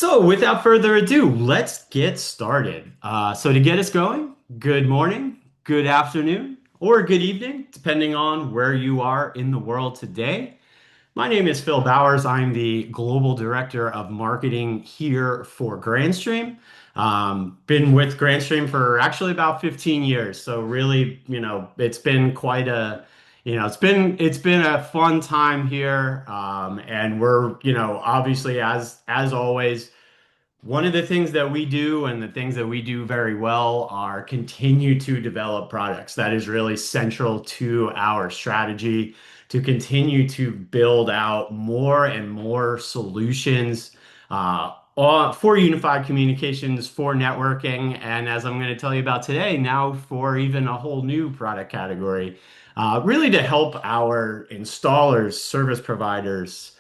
So, without further ado, let's get started. So, to get us going, good morning, good afternoon, or good evening, depending on where you are in the world today. My name is Phil Bowers. I'm the Global Director of Marketing here for Grandstream. Been with Grandstream for actually about 15 years. So really, it's been quite a, it's been a fun time here. And we're, obviously as always, one of the things that we do and the things that we do very well are continue to develop products. That is really central to our strategy to continue to build out more and more solutions for unified communications, for networking, and as I'm going to tell you about today, now for even a whole new product category, really to help our installers, service providers,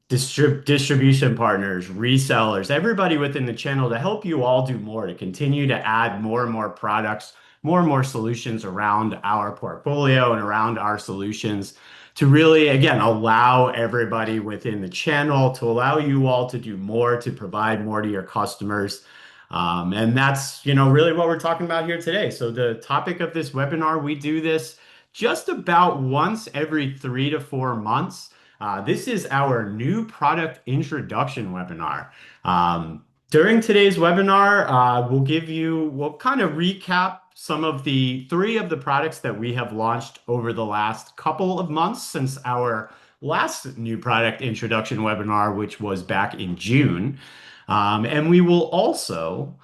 distribution partners, resellers, everybody within the channel to help you all do more, to continue to add more and more products, more and more solutions around our portfolio and around our solutions to really, again, allow everybody within the channel to allow you all to do more, to provide more to your customers. And that's, really what we're talking about here today. So the topic of this webinar, we do this just about once every 3 to 4 months. This is our new product introduction webinar. During today's webinar, we'll kind of recap some of the three of the products that we have launched over the last couple of months since our last new product introduction webinar, which was back in June. And we will also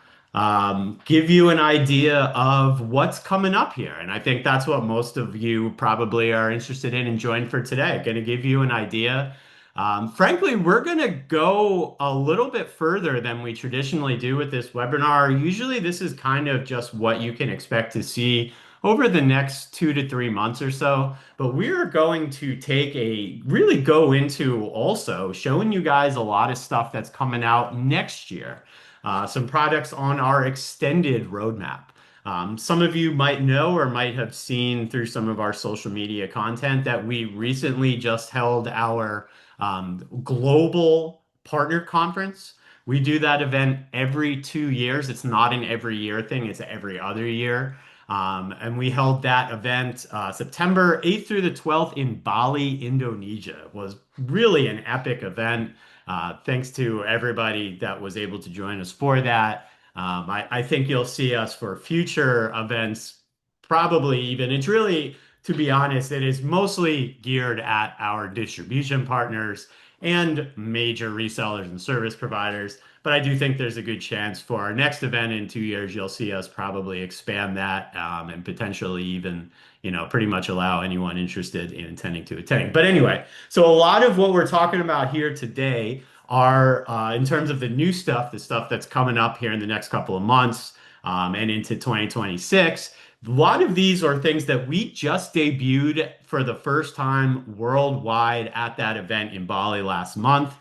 give you an idea of what's coming up here. And I think that's what most of you probably are interested in and joined for today. Going to give you an idea. Frankly, we're going to go a little bit further than we traditionally do with this webinar. Usually, this is kind of just what you can expect to see over the next 2 to 3 months or so. But we're going to really go into also showing you guys a lot of stuff that's coming out next year. Some products on our extended roadmap. Some of you might know or might have seen through some of our social media content that we recently just held our global partner conference. We do that event every 2 years. It's not an every year thing, it's every other year. And we held that event September 8th through the 12th in Bali, Indonesia. It was really an epic event. Thanks to everybody that was able to join us for that. I think you'll see us for future events, probably even. It's really, to be honest, it is mostly geared at our distribution partners and major resellers and service providers. But I do think there's a good chance for our next event in 2 years, you'll see us probably expand that and potentially even, pretty much allow anyone interested in intending to attend. But anyway, so a lot of what we're talking about here today are in terms of the new stuff, the stuff that's coming up here in the next couple of months and into 2026. A lot of these are things that we just debuted for the first time worldwide at that event in Bali last month.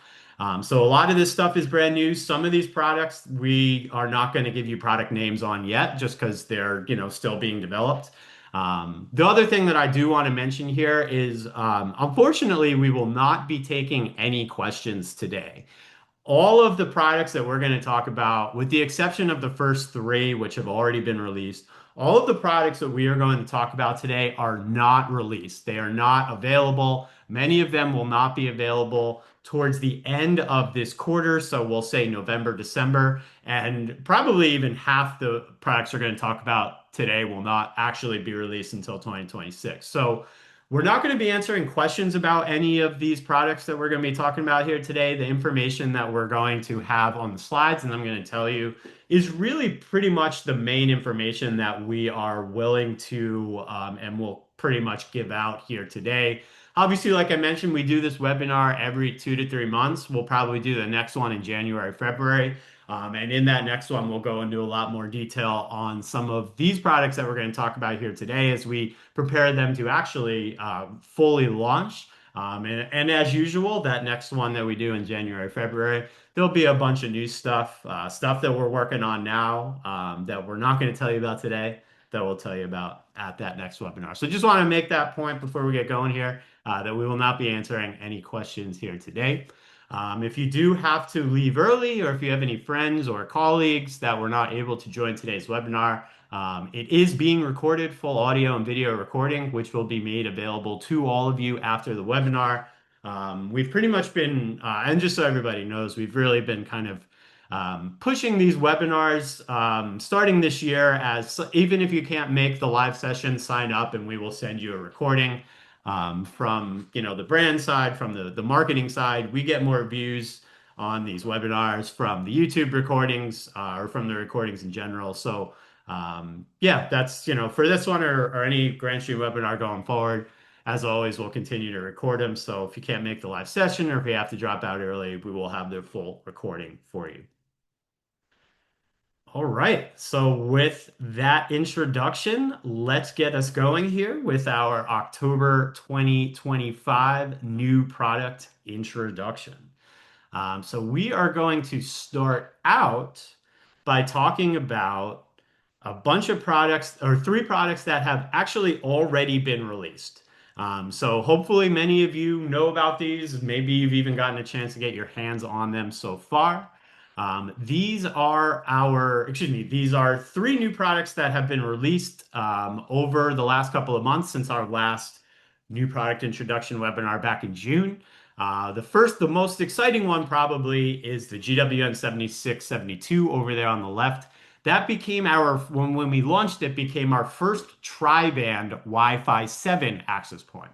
So a lot of this stuff is brand new. Some of these products we are not going to give you product names on yet, just because they're still being developed. The other thing that I do want to mention here is, unfortunately, we will not be taking any questions today. All of the products that we're going to talk about, with the exception of the first three, which have already been released, all of the products that we are going to talk about today are not released. They are not available. Many of them will not be available towards the end of this quarter. So we'll say November, December, and probably even half the products we're going to talk about today will not actually be released until 2026. So we're not going to be answering questions about any of these products that we're going to be talking about here today. The information that we're going to have on the slides, and I'm going to tell you, is really pretty much the main information that we are willing to and will pretty much give out here today. Obviously, like I mentioned, we do this webinar every 2 to 3 months. We'll probably do the next one in January, February. And in that next one, we'll go into a lot more detail on some of these products that we're going to talk about here today as we prepare them to actually fully launch. And as usual, that next one that we do in January, February, there'll be a bunch of new stuff, stuff that we're working on now that we're not going to tell you about today, that we'll tell you about at that next webinar. So just want to make that point before we get going here, that we will not be answering any questions here today. If you do have to leave early, or if you have any friends or colleagues that were not able to join today's webinar, it is being recorded, full audio and video recording, which will be made available to all of you after the webinar. We've pretty much been, and just so everybody knows, we've really been kind of pushing these webinars starting this year, as even if you can't make the live session, sign up and we will send you a recording from the brand side, from the marketing side. We get more views on these webinars from the YouTube recordings or from the recordings in general. So yeah, that's for this one or any Grandstream webinar going forward. As always, we'll continue to record them. So if you can't make the live session or if you have to drop out early, we will have the full recording for you. All right. So with that introduction, let's get us going here with our October 2025 new product introduction. So we are going to start out by talking about a bunch of products or three products that have actually already been released. So hopefully many of you know about these. Maybe you've even gotten a chance to get your hands on them so far. These are three new products that have been released over the last couple of months since our last new product introduction webinar back in June. The most exciting one probably is the GWN7672 over there on the left. That became when we launched it, became our first tri-band Wi-Fi 7 access point.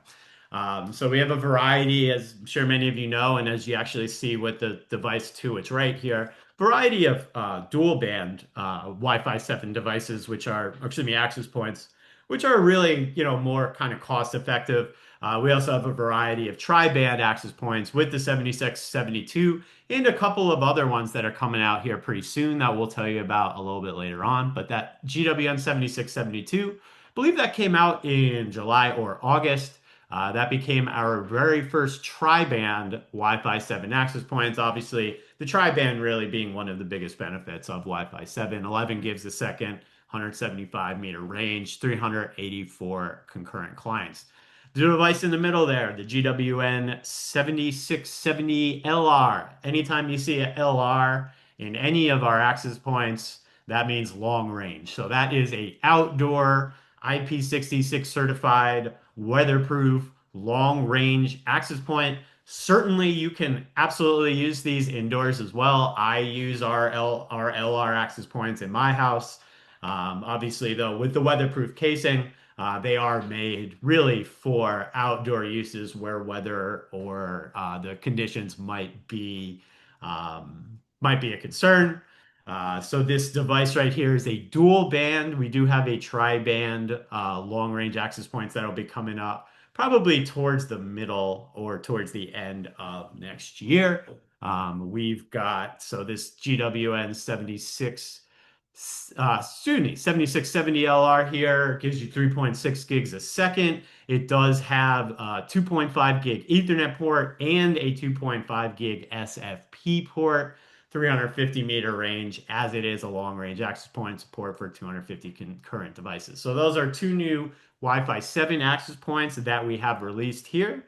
So we have a variety, as I'm sure many of you know, and as you actually see with the device to its right here, variety of dual band Wi-Fi 7 devices, access points, which are really, more kind of cost effective. We also have a variety of tri-band access points with the 7672 and a couple of other ones that are coming out here pretty soon that we'll tell you about a little bit later on. But that GWN 7672, I believe that came out in July or August. That became our very first tri-band Wi-Fi 7 access points. Obviously, the tri-band really being one of the biggest benefits of Wi-Fi 7. 11 gigs a second, 175 meter range, 384 concurrent clients. The device in the middle there, the GWN7670LR. Anytime you see a LR in any of our access points, that means long range. So that is a outdoor IP66 certified, weatherproof, long range access point. Certainly, you can absolutely use these indoors as well. I use our LR access points in my house. Obviously, though, with the weatherproof casing, they are made really for outdoor uses where weather or the conditions might be a concern. So this device right here is a dual band. We do have a tri-band long range access points that'll be coming up probably towards the middle or towards the end of next year. This GWN 7670LR here gives you 3.6 gigs a second. It does have a 2.5 gig Ethernet port and a 2.5 gig SFP port. 350 meter range, as it is a long range access point, support for 250 concurrent devices. So those are two new Wi-Fi 7 access points that we have released here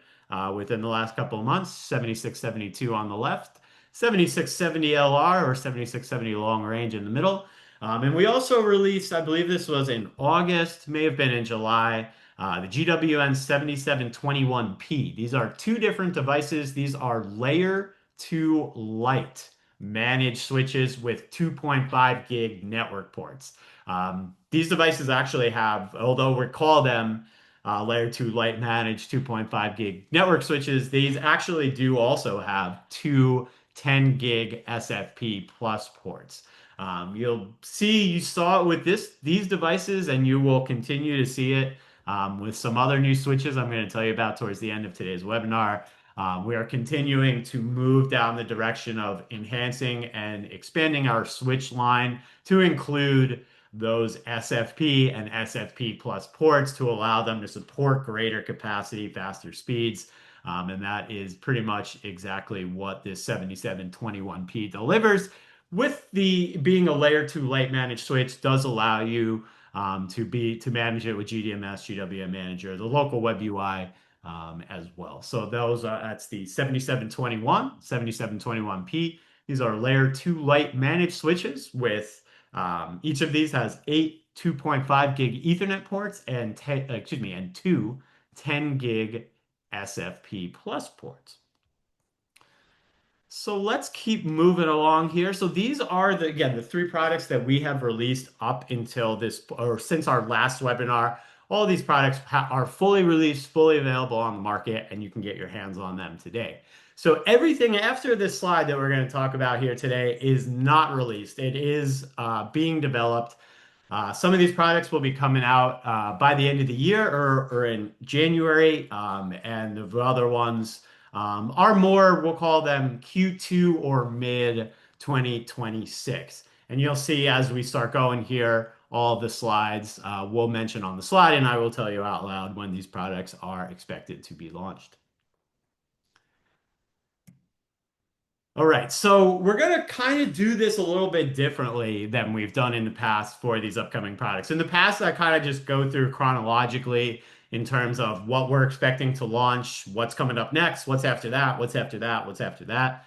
within the last couple of months. 7672 on the left, 7670LR or 7670 long range in the middle. And we also released, I believe this was in August, may have been in July, the GWN7721P. These are two different devices. These are layer 2 light managed switches with 2.5 gig network ports. These devices actually have, although we call them layer 2 light managed 2.5 gig network switches, these actually do also have two 10 gig SFP plus ports. You saw it with these devices, and you will continue to see it with some other new switches I'm going to tell you about towards the end of today's webinar. We are continuing to move down the direction of enhancing and expanding our switch line to include those SFP and SFP plus ports to allow them to support greater capacity, faster speeds. And that is pretty much exactly what this 7721P delivers. With being a layer 2 light managed switch does allow you to manage it with GDMS, GWM Manager, the local web UI, as well. So that's the 7721, 7721P. These are layer 2 light managed switches with each of these has eight 2.5 gig Ethernet ports and 10, excuse me, and two 10 gig SFP plus ports. So let's keep moving along here. So these are again, the three products that we have released up until this, or since our last webinar. All these products are fully released, fully available on the market, and you can get your hands on them today. So everything after this slide that we're going to talk about here today is not released. It is being developed. Some of these products will be coming out by the end of the year or in January, and the other ones are more, we'll call them Q2 or mid 2026. And you'll see as we start going here, all of the slides we'll mention on the slide, and I will tell you out loud when these products are expected to be launched. All right, so we're going to kind of do this a little bit differently than we've done in the past for these upcoming products. In the past, I kind of just go through chronologically in terms of what we're expecting to launch, what's coming up next, what's after that, what's after that, what's after that.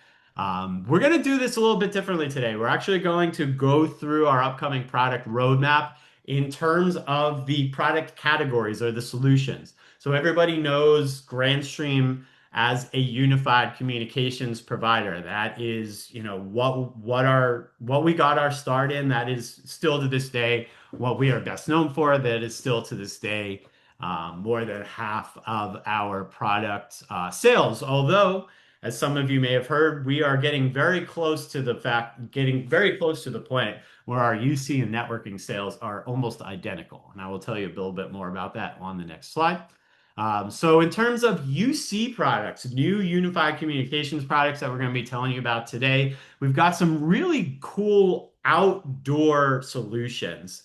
We're going to do this a little bit differently today. We're actually going to go through our upcoming product roadmap in terms of the product categories or the solutions. So everybody knows Grandstream as a unified communications provider. That is, what we got our start in. That is still to this day what we are best known for. That is still to this day more than half of our product sales. Although, as some of you may have heard, we are getting very close to the point where our UC and networking sales are almost identical. And I will tell you a little bit more about that on the next slide. So in terms of UC products, new unified communications products that we're going to be telling you about today, we've got some really cool outdoor solutions.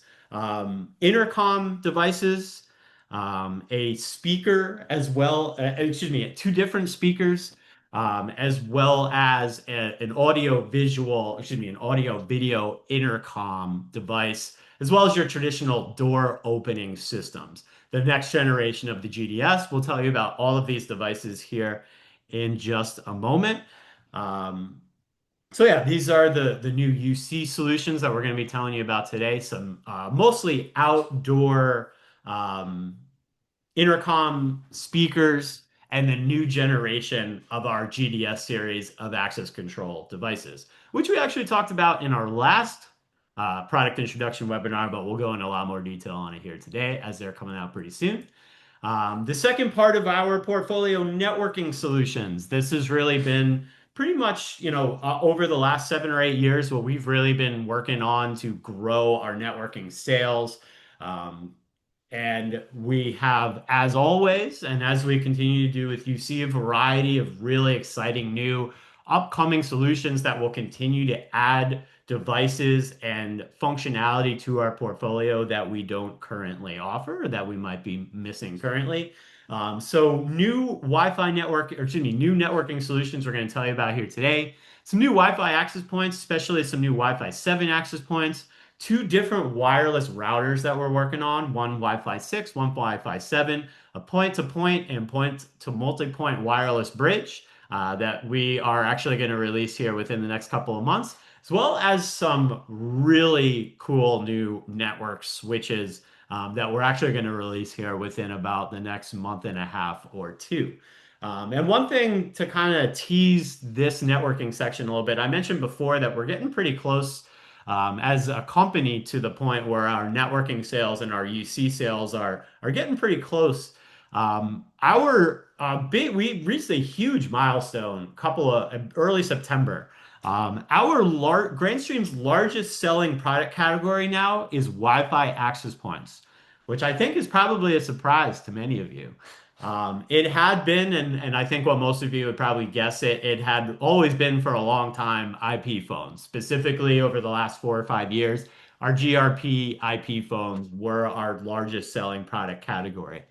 Intercom devices, a speaker as well, excuse me, two different speakers, as well as an an audio video intercom device, as well as your traditional door opening systems. The next generation of the GDS. We'll tell you about all of these devices here in just a moment. So yeah, these are the new UC solutions that we're going to be telling you about today. Some mostly outdoor um, intercom speakers and the new generation of our GDS series of access control devices, which we actually talked about in our last product introduction webinar, but we'll go into a lot more detail on it here today as they're coming out pretty soon. The second part of our portfolio, networking solutions. This has really been pretty much, over the last 7 or 8 years, what we've really been working on to grow our networking sales. And we have, as always, and as we continue to do with UC, a variety of really exciting new upcoming solutions that will continue to add devices and functionality to our portfolio that we don't currently offer or that we might be missing currently. So new Wi-Fi network, or excuse me, new networking solutions we're going to tell you about here today. Some new Wi-Fi access points, especially some new Wi-Fi 7 access points, two different wireless routers that we're working on, one Wi-Fi 6, one Wi-Fi 7, a point-to-point and point-to-multi-point wireless bridge that we are actually going to release here within the next couple of months, as well as some really cool new network switches that we're actually going to release here within about the next month and a half or two. And one thing to kind of tease this networking section a little bit, I mentioned before that we're getting pretty close as a company to the point where our networking sales and our UC sales are getting pretty close. We reached a huge milestone couple of early September. Grandstream's largest selling product category now is Wi-Fi access points, which I think is probably a surprise to many of you. It had been, and I think what most of you would probably guess it had always been for a long time IP phones. Specifically over the last 4 or 5 years, our GRP IP phones were our largest selling product category.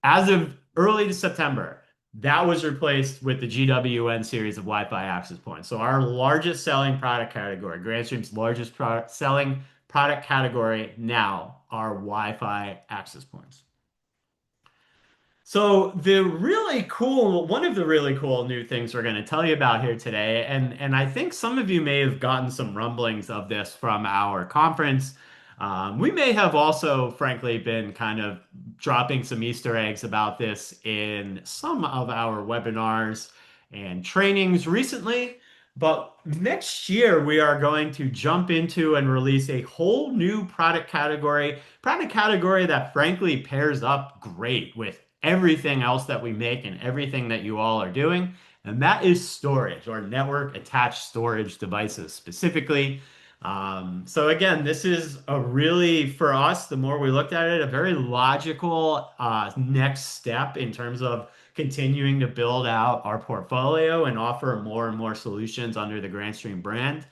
As of early September, that was replaced with the GWN series of Wi-Fi access points. So our largest selling product category, Grandstream's largest selling product category now are Wi-Fi access points. So one of the really cool new things we're going to tell you about here today, and I think some of you may have gotten some rumblings of this from our conference. We may have also, frankly, been kind of dropping some Easter eggs about this in some of our webinars and trainings recently. But next year, we are going to jump into and release a whole new product category that frankly pairs up great with everything else that we make and everything that you all are doing. And that is storage or network attached storage devices specifically. So again, this is a really, for us, the more we looked at it, a very logical next step in terms of continuing to build out our portfolio and offer more and more solutions under the Grandstream brand.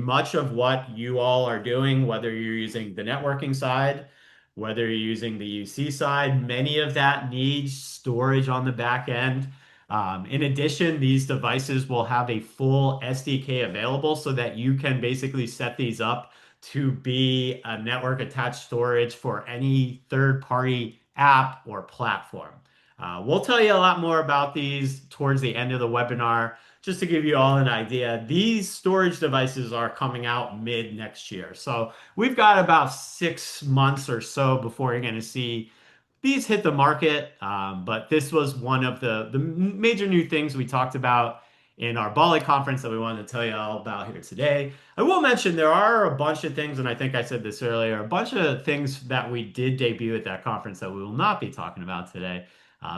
Much of what you all are doing, whether you're using the networking side, whether you're using the UC side, many of that needs storage on the back end. In addition, these devices will have a full SDK available so that you can basically set these up to be a network attached storage for any third-party app or platform. We'll tell you a lot more about these towards the end of the webinar. Just to give you all an idea, these storage devices are coming out mid next year. So we've got about 6 months or so before you're going to see these hit the market. But this was one of the major new things we talked about in our Bali conference that we wanted to tell you all about here today. I will mention there are a bunch of things, and I think I said this earlier, a bunch of things that we did debut at that conference that we will not be talking about today.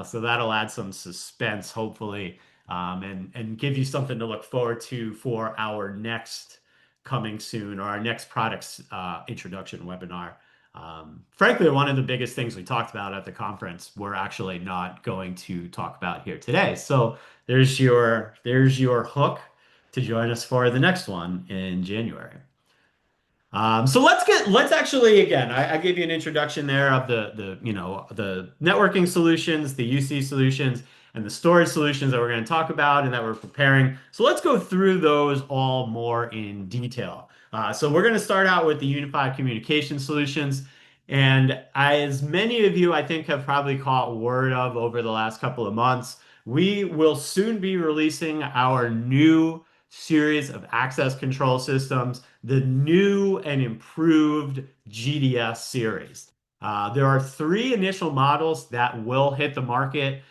So that'll add some suspense, hopefully, and give you something to look forward to for our next coming soon or our next products introduction webinar. Frankly, one of the biggest things we talked about at the conference, we're actually not going to talk about here today. So there's your hook to join us for the next one in January. So let's actually again, I gave you an introduction there of the networking solutions, the UC solutions, and the storage solutions that we're going to talk about and that we're preparing. So let's go through those all more in detail. So we're going to start out with the unified communication solutions. And as many of you, I think, have probably caught word of over the last couple of months, we will soon be releasing our new series of access control systems, the new and improved GDS series. There are three initial models that will hit the market.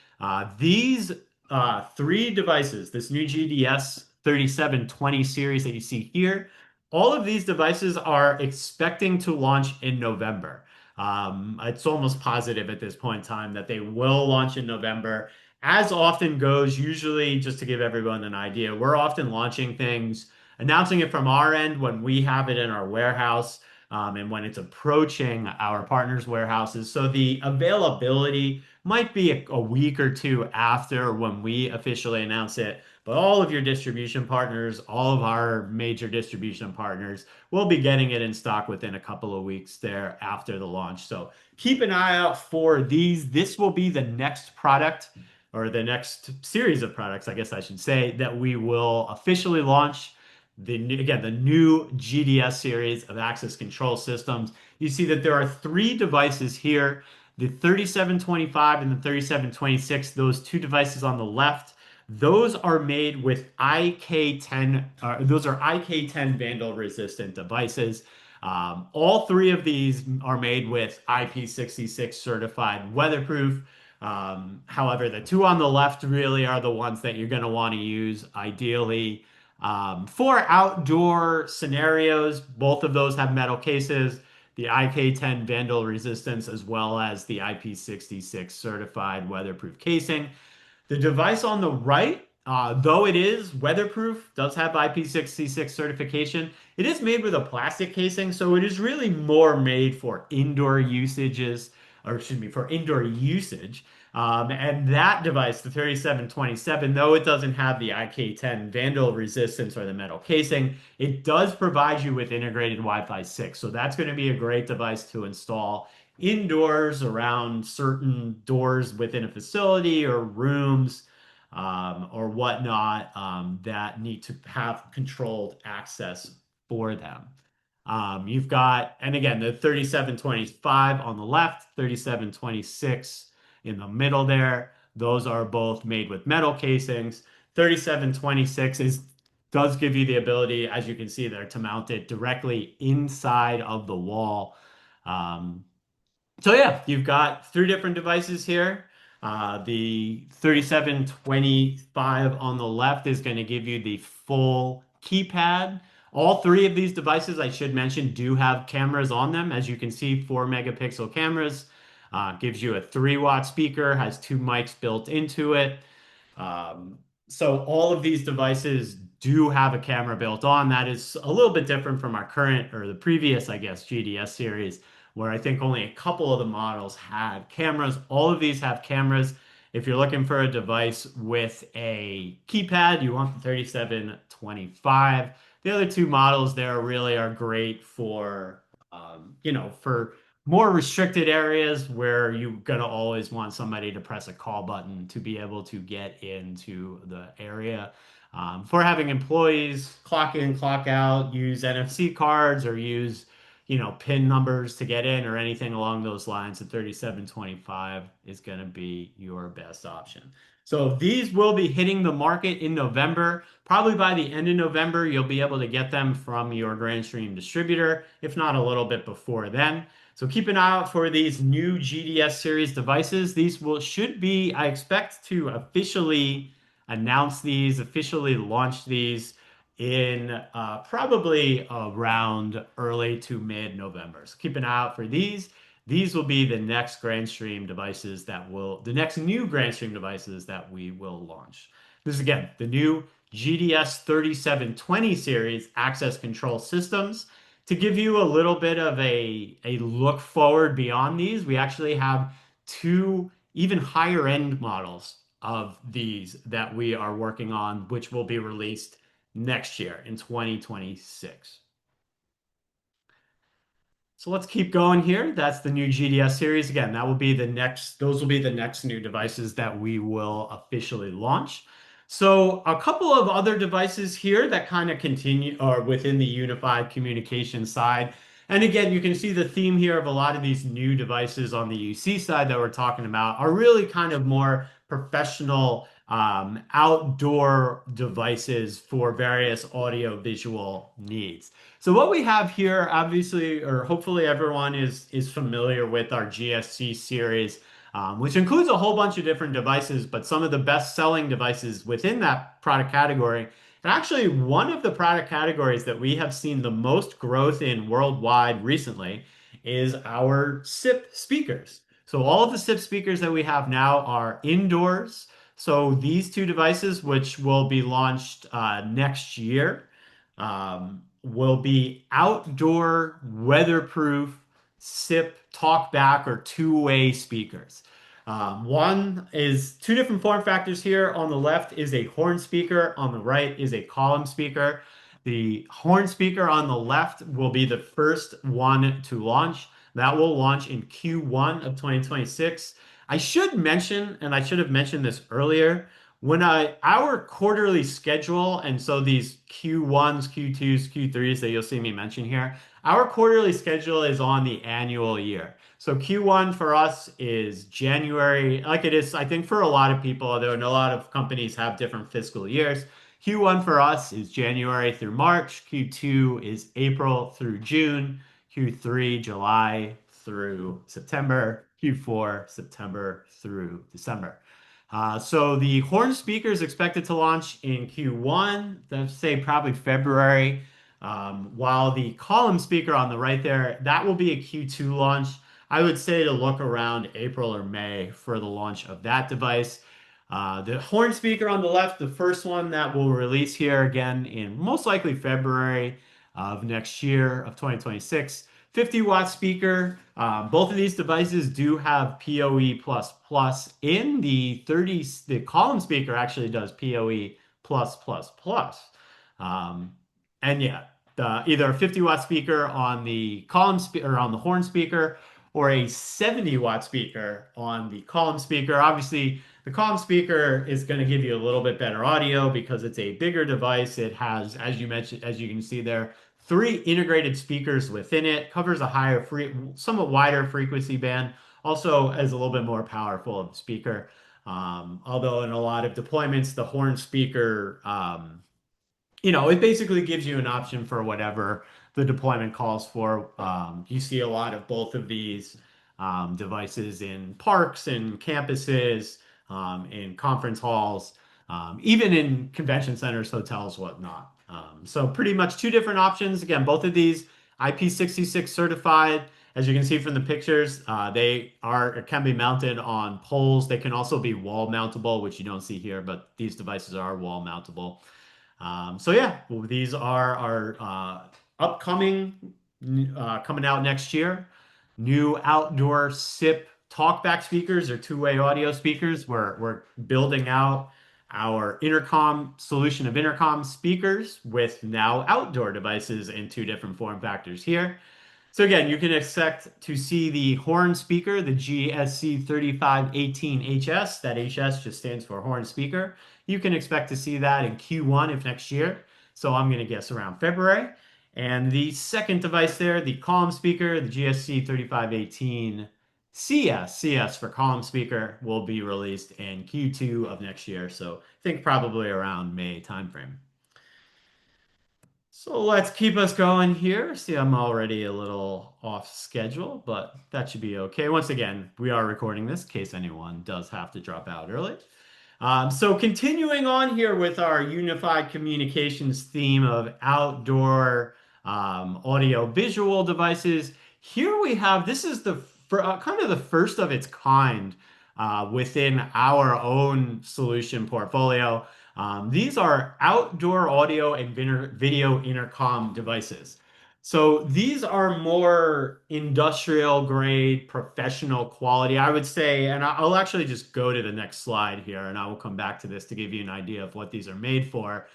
These three devices, this new GDS 3720 series that you see here, all of these devices are expecting to launch in November. It's almost positive at this point in time that they will launch in November. As often goes, usually, just to give everyone an idea, we're often launching things, announcing it from our end when we have it in our warehouse, and when it's approaching our partners' warehouses. So the availability might be a week or two after when we officially announce it. But all of your distribution partners, all of our major distribution partners, will be getting it in stock within a couple of weeks there after the launch. So keep an eye out for these. This will be the next product or the next series of products, I guess I should say, that we will officially launch. Again, the new GDS series of access control systems. You see that there are three devices here, the 3725 and the 3726, those two devices on the left. Those are made with IK10, those are IK10 vandal resistant devices. All three of these are made with IP66 certified weatherproof. However, the two on the left really are the ones that you're going to want to use ideally for outdoor scenarios. Both of those have metal cases, the IK10 vandal resistance as well as the IP66 certified weatherproof casing. The device on the right, though it is weatherproof, does have IP66 certification. It is made with a plastic casing, so it is really more made for indoor usages, or excuse me, for indoor usage. And that device, the 3727, though it doesn't have the IK10 vandal resistance or the metal casing, it does provide you with integrated Wi-Fi 6. So that's going to be a great device to install indoors around certain doors within a facility or rooms or whatnot that need to have controlled access for them. You've got, and again, the 3725 on the left, 3726 in the middle there. Those are both made with metal casings. 3726 does give you the ability, as you can see there, to mount it directly inside of the wall. Um, so yeah, you've got three different devices here. The 3725 on the left is going to give you the full keypad. All three of these devices, I should mention, do have cameras on them. As you can see, 4 megapixel cameras. Gives you a 3-watt speaker, has two mics built into it. Um, so all of these devices do have a camera built on. That is a little bit different from our current or the previous, I guess, GDS series, where I think only a couple of the models had cameras. All of these have cameras. If you're looking for a device with a keypad, you want the 3725. The other two models there really are great for, for more restricted areas where you're going to always want somebody to press a call button to be able to get into the area. For having employees clock in, clock out, use NFC cards or use, PIN numbers to get in or anything along those lines, the 3725 is going to be your best option. So these will be hitting the market in November. Probably by the end of November, you'll be able to get them from your Grandstream distributor, if not a little bit before then. So keep an eye out for these new GDS series devices. These should be, I expect to officially announce these, officially launch these in probably around early to mid-November. So keep an eye out for these. These will be the next Grandstream devices the next new Grandstream devices that we will launch. This is again, the new GDS 3720 series access control systems. To give you a little bit of a look forward beyond these, we actually have two even higher end models of these that we are working on, which will be released next year in 2026. So let's keep going here. That's the new GDS series. Again, those will be the next new devices that we will officially launch. So a couple of other devices here that kind of continue or within the unified communication side. And again, you can see the theme here of a lot of these new devices on the UC side that we're talking about are really kind of more professional outdoor devices for various audio visual needs. So what we have here, obviously, or hopefully everyone is familiar with our GSC series, which includes a whole bunch of different devices, but some of the best-selling devices within that product category. And actually, one of the product categories that we have seen the most growth in worldwide recently is our SIP speakers. So all of the SIP speakers that we have now are indoors. So these two devices, which will be launched next year, will be outdoor weatherproof SIP talkback or two-way speakers. One is two different form factors here. On the left is a horn speaker. On the right is a column speaker. The horn speaker on the left will be the first one to launch. That will launch in Q1 of 2026. I should mention, and I should have mentioned this earlier, our quarterly schedule, and so these Q1s, Q2s, Q3s that you'll see me mention here, our quarterly schedule is on the annual year. So Q1 for us is January, like it is, I think, for a lot of people, although a lot of companies have different fiscal years. Q1 for us is January through March. Q2 is April through June. Q3, July through September. Q4, September through December. So the horn speaker is expected to launch in Q1, let's say probably February, while the column speaker on the right there, that will be a Q2 launch. I would say to look around April or May for the launch of that device. The horn speaker on the left, the first one that will release here again in most likely February of next year of 2026. 50-watt speaker. Both of these devices do have PoE++. In the column speaker actually does PoE++. Um, and yeah, either a 50-watt speaker on the or on the horn speaker or a 70-watt speaker on the column speaker. Obviously, the column speaker is going to give you a little bit better audio because it's a bigger device. It has, as you mentioned, as you can see there, three integrated speakers within it, covers a higher somewhat wider frequency band, also as a little bit more powerful of a speaker. Although in a lot of deployments, the horn speaker, it basically gives you an option for whatever the deployment calls for. You see a lot of both of these devices in parks and campuses, in conference halls, even in convention centers, hotels, whatnot. So pretty much two different options. Again, both of these IP66 certified. As you can see from the pictures, they can be mounted on poles. They can also be wall mountable, which you don't see here, but these devices are wall mountable. So yeah, well, these are our upcoming, coming out next year, new outdoor SIP talkback speakers or two-way audio speakers. We're building out our intercom solution of intercom speakers with now outdoor devices in two different form factors here. So again, you can expect to see the horn speaker, the GSC3518HS. That HS just stands for horn speaker. You can expect to see that in Q1 of next year. So I'm going to guess around February. And the second device there, the column speaker, the GSC3518CS for column speaker, will be released in Q2 of next year. So I think probably around May timeframe. So let's keep us going here. See, I'm already a little off schedule, but that should be okay. Once again, we are recording this in case anyone does have to drop out early. So continuing on here with our unified communications theme of outdoor audio visual devices, here we have, this is kind of the first of its kind within our own solution portfolio. These are outdoor audio and video intercom devices. So these are more industrial grade, professional quality, I would say. And I'll actually just go to the next slide here, and I will come back to this to give you an idea of what these are made for.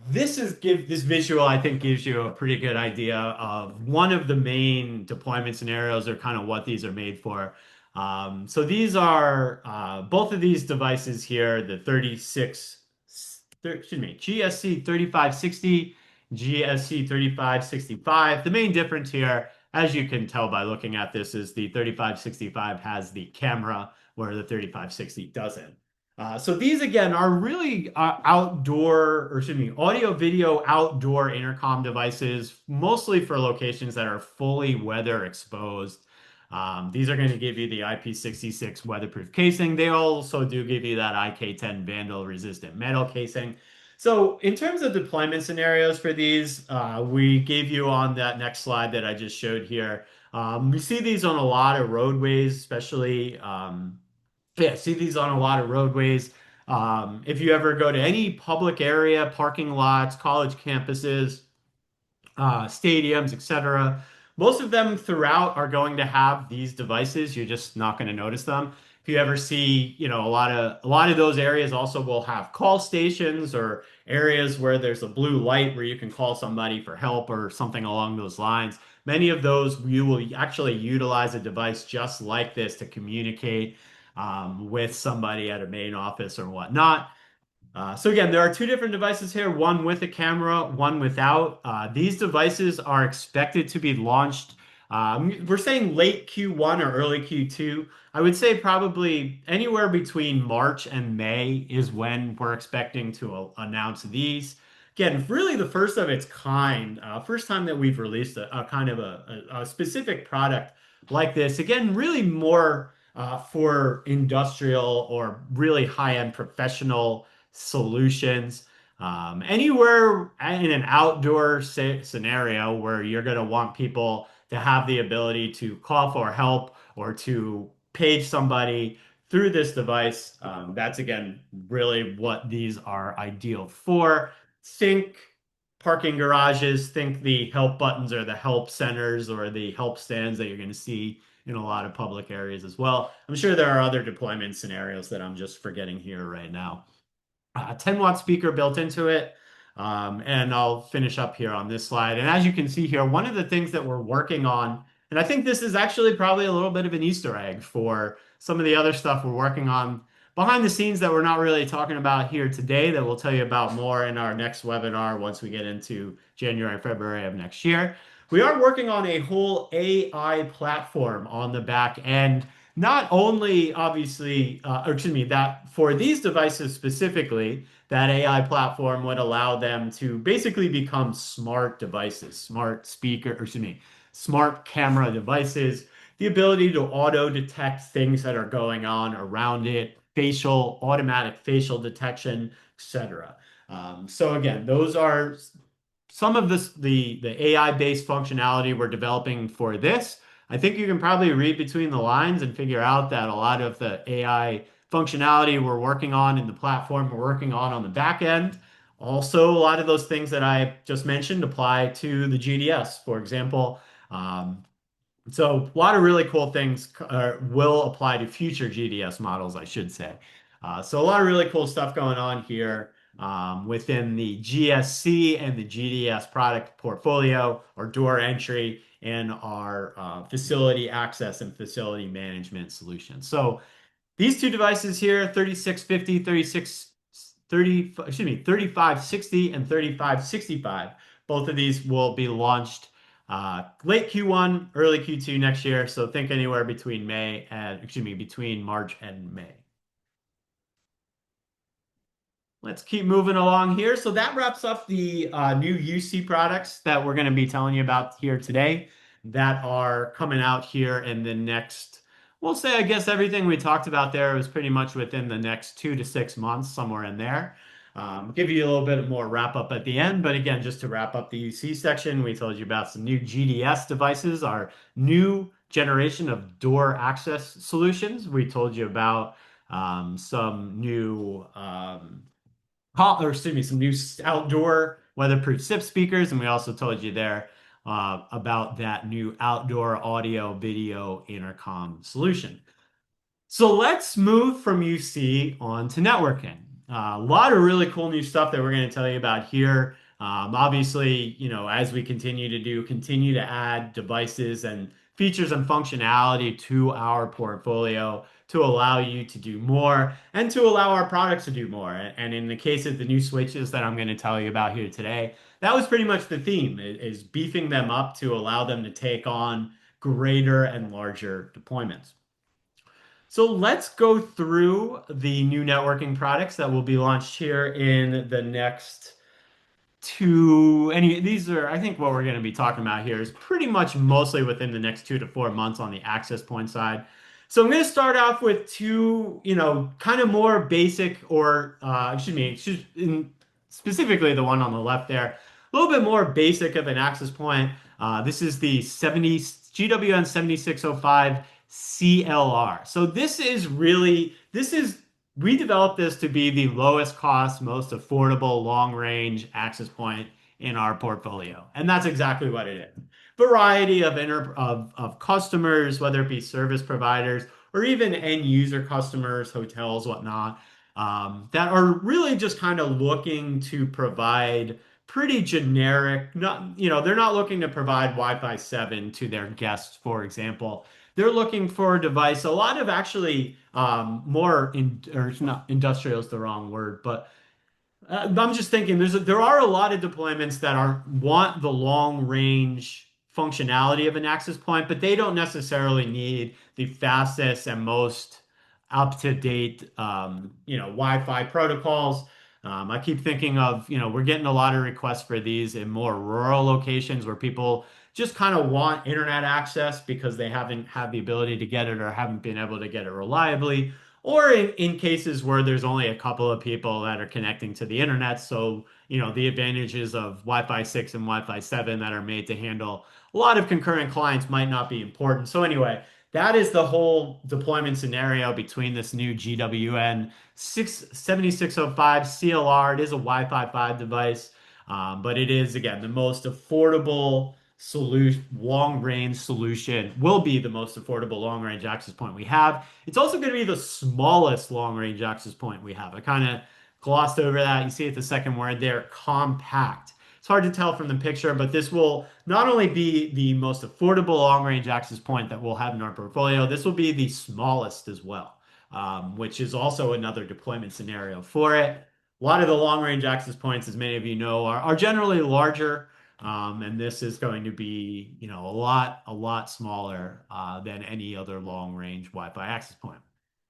This visual, I think, gives you a pretty good idea of one of the main deployment scenarios or kind of what these are made for. So these are both of these devices here, the GSC 3560, GSC 3565. The main difference here, as you can tell by looking at this, is the 3565 has the camera where the 3560 doesn't. So these again are really audio video outdoor intercom devices, mostly for locations that are fully weather exposed. These are going to give you the IP66 weatherproof casing. They also do give you that IK10 vandal resistant metal casing. So in terms of deployment scenarios for these, we gave you on that next slide that I just showed here. We see these on a lot of roadways, especially. Yeah, see these on a lot of roadways. If you ever go to any public area, parking lots, college campuses, stadiums, etc. Most of them throughout are going to have these devices. You're just not going to notice them. If you ever see, a lot of those areas also will have call stations or areas where there's a blue light where you can call somebody for help or something along those lines. Many of those you will actually utilize a device just like this to communicate with somebody at a main office or whatnot. So again, there are two different devices here, one with a camera, one without. These devices are expected to be launched. We're saying late Q1 or early Q2. I would say probably anywhere between March and May is when we're expecting to announce these. Again, really the first of its kind, first time that we've released a kind of a specific product like this. Again, really more for industrial or really high-end professional solutions. Anywhere in an outdoor scenario where you're going to want people to have the ability to call for help or to page somebody through this device, that's again really what these are ideal for. Think parking garages, think the help buttons or the help centers or the help stands that you're going to see in a lot of public areas as well. I'm sure there are other deployment scenarios that I'm just forgetting here right now. 10-watt speaker built into it. And I'll finish up here on this slide. And as you can see here, one of the things that we're working on, and I think this is actually probably a little bit of an Easter egg for some of the other stuff we're working on, behind the scenes that we're not really talking about here today that we'll tell you about more in our next webinar once we get into January, February of next year. We are working on a whole AI platform on the back end, not only obviously, or excuse me, that for these devices specifically, that AI platform would allow them to basically become smart devices, smart speaker, or excuse me, smart camera devices, the ability to auto detect things that are going on around it, facial, automatic facial detection, etc. So again, those are some of the AI-based functionality we're developing for this. I think you can probably read between the lines and figure out that a lot of the AI functionality we're working on in the platform we're working on the back end. Also, a lot of those things that I just mentioned apply to the GDS, for example. Um, so a lot of really cool things will apply to future GDS models, I should say. So a lot of really cool stuff going on here within the GSC and the GDS product portfolio or door entry and our facility access and facility management solutions. So these two devices here, 3650, 3560 and 3565, both of these will be launched late Q1, early Q2 next year. So think anywhere between between March and May. Let's keep moving along here. So that wraps up the new UC products that we're going to be telling you about here today that are coming out here in the next, we'll say, I guess everything we talked about there was pretty much within the next 2 to 6 months, somewhere in there. Give you a little bit more wrap up at the end. But again, just to wrap up the UC section, we told you about some new GDS devices, our new generation of door access solutions. We told you about some new some new outdoor weatherproof SIP speakers, and we also told you there about that new outdoor audio video intercom solution. So let's move from UC on to networking. A lot of really cool new stuff that we're going to tell you about here. Obviously, as we continue to add devices and features and functionality to our portfolio to allow you to do more and to allow our products to do more. And in the case of the new switches that I'm going to tell you about here today, that was pretty much the theme, is beefing them up to allow them to take on greater and larger deployments. So let's go through the new networking products that will be launched here in the next these are, I think what we're going to be talking about here is pretty much mostly within the next 2 to 4 months on the access point side. So I'm going to start off with two, kind of more basic or, specifically the one on the left there, a little bit more basic of an access point. This is the GWN7605 CLR. So we developed this to be the lowest cost, most affordable long-range access point in our portfolio. And that's exactly what it is. Variety of customers, whether it be service providers or even end user customers, hotels, whatnot, that are really just kind of looking to provide pretty generic, they're not looking to provide Wi-Fi 7 to their guests, for example. They're looking for a device, a lot of actually or it's not industrial is the wrong word, but I'm just thinking there are a lot of deployments that want the long range functionality of an access point, but they don't necessarily need the fastest and most up to date, Wi-Fi protocols. I keep thinking of, we're getting a lot of requests for these in more rural locations where people just kind of want internet access because they haven't had the ability to get it or haven't been able to get it reliably, or in cases where there's only a couple of people that are connecting to the internet. So, the advantages of Wi-Fi 6 and Wi-Fi 7 that are made to handle a lot of concurrent clients might not be important. So anyway, that is the whole deployment scenario between this new GWN 7605 CLR. It is a Wi-Fi 5 device, but it is, again, the most affordable long-range solution, will be the most affordable long-range access point we have. It's also going to be the smallest long-range access point we have. I kind of glossed over that. You see it, the second word there, compact. It's hard to tell from the picture, but this will not only be the most affordable long-range access point that we'll have in our portfolio, this will be the smallest as well. which is also another deployment scenario for it. A lot of the long range access points, as many of you know, are generally larger. And this is going to be, a lot smaller than any other long range Wi-Fi access point.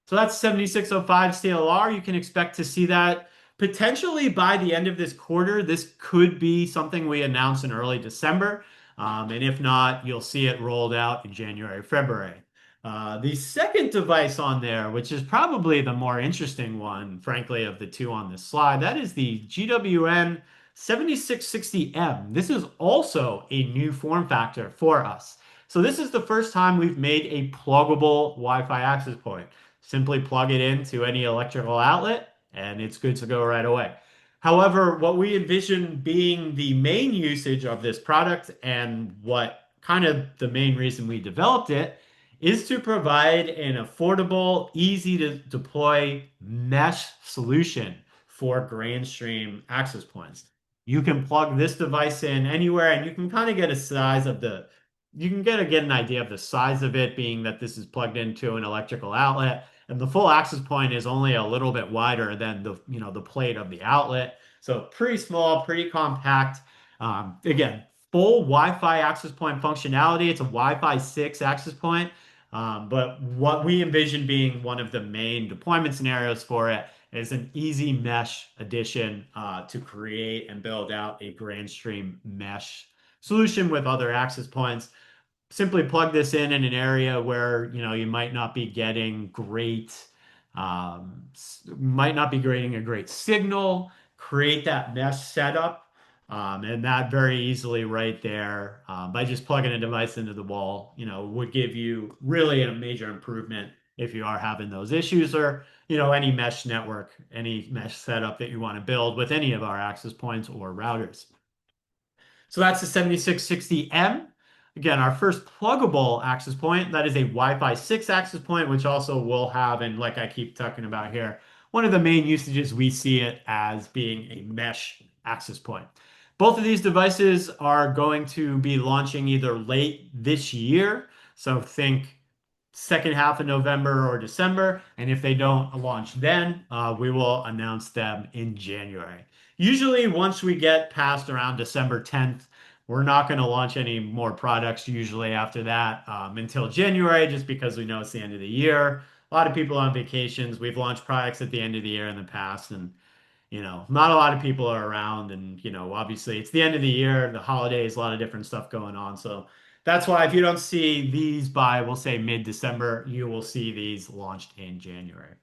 So that's 7605 CLR. You can expect to see that potentially by the end of this quarter. This could be something we announce in early December. And if not, you'll see it rolled out in January, February. The second device on there, which is probably the more interesting one, frankly, of the two on this slide, that is the GWN7660M. This is also a new form factor for us. So this is the first time we've made a pluggable Wi-Fi access point. Simply plug it into any electrical outlet and it's good to go right away. However, what we envision being the main usage of this product and what kind of the main reason we developed it is to provide an affordable, easy to deploy mesh solution for Grandstream access points. You can plug this device in anywhere and you can kind of get a size of you can get an idea of the size of it, being that this is plugged into an electrical outlet and the full access point is only a little bit wider than the plate of the outlet. So pretty small, pretty compact. Again, full Wi-Fi access point functionality. It's a Wi-Fi 6 access point. But what we envision being one of the main deployment scenarios for it is an easy mesh addition to create and build out a Grandstream mesh solution with other access points. Simply plug this in an area where you might not be getting a great signal. Create that mesh setup, and that very easily right there by just plugging a device into the wall, would give you really a major improvement if you are having those issues, or any mesh network, any mesh setup that you want to build with any of our access points or routers. So that's the 7660M. Again, our first pluggable access point, that is a Wi-Fi 6 access point, which also will have, and like I keep talking about here, one of the main usages we see it as being a mesh access point. Both of these devices are going to be launching either late this year, so think second half of November or December. And if they don't launch then, we will announce them in January. Usually, once we get past around December 10th, we're not going to launch any more products usually after that until January, just because we know it's the end of the year. A lot of people on vacations. We've launched products at the end of the year in the past, and not a lot of people are around. And obviously, it's the end of the year, the holidays, a lot of different stuff going on. So that's why if you don't see these by, we'll say mid-December, you will see these launched in January.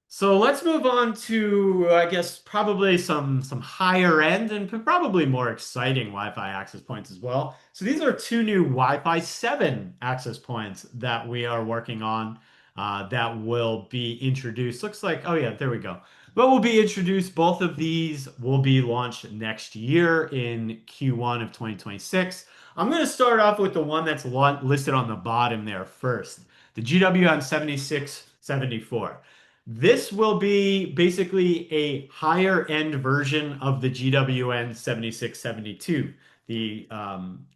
So let's move on to, I guess, probably some higher end and probably more exciting Wi-Fi access points as well. So these are two new Wi-Fi 7 access points that we are working on that will be introduced. Looks like, oh yeah, there we go. But will be introduced. Both of these will be launched next year in Q1 of 2026. I'm going to start off with the one that's listed on the bottom there first, the GWN7674. This will be basically a higher end version of the GWN7672, the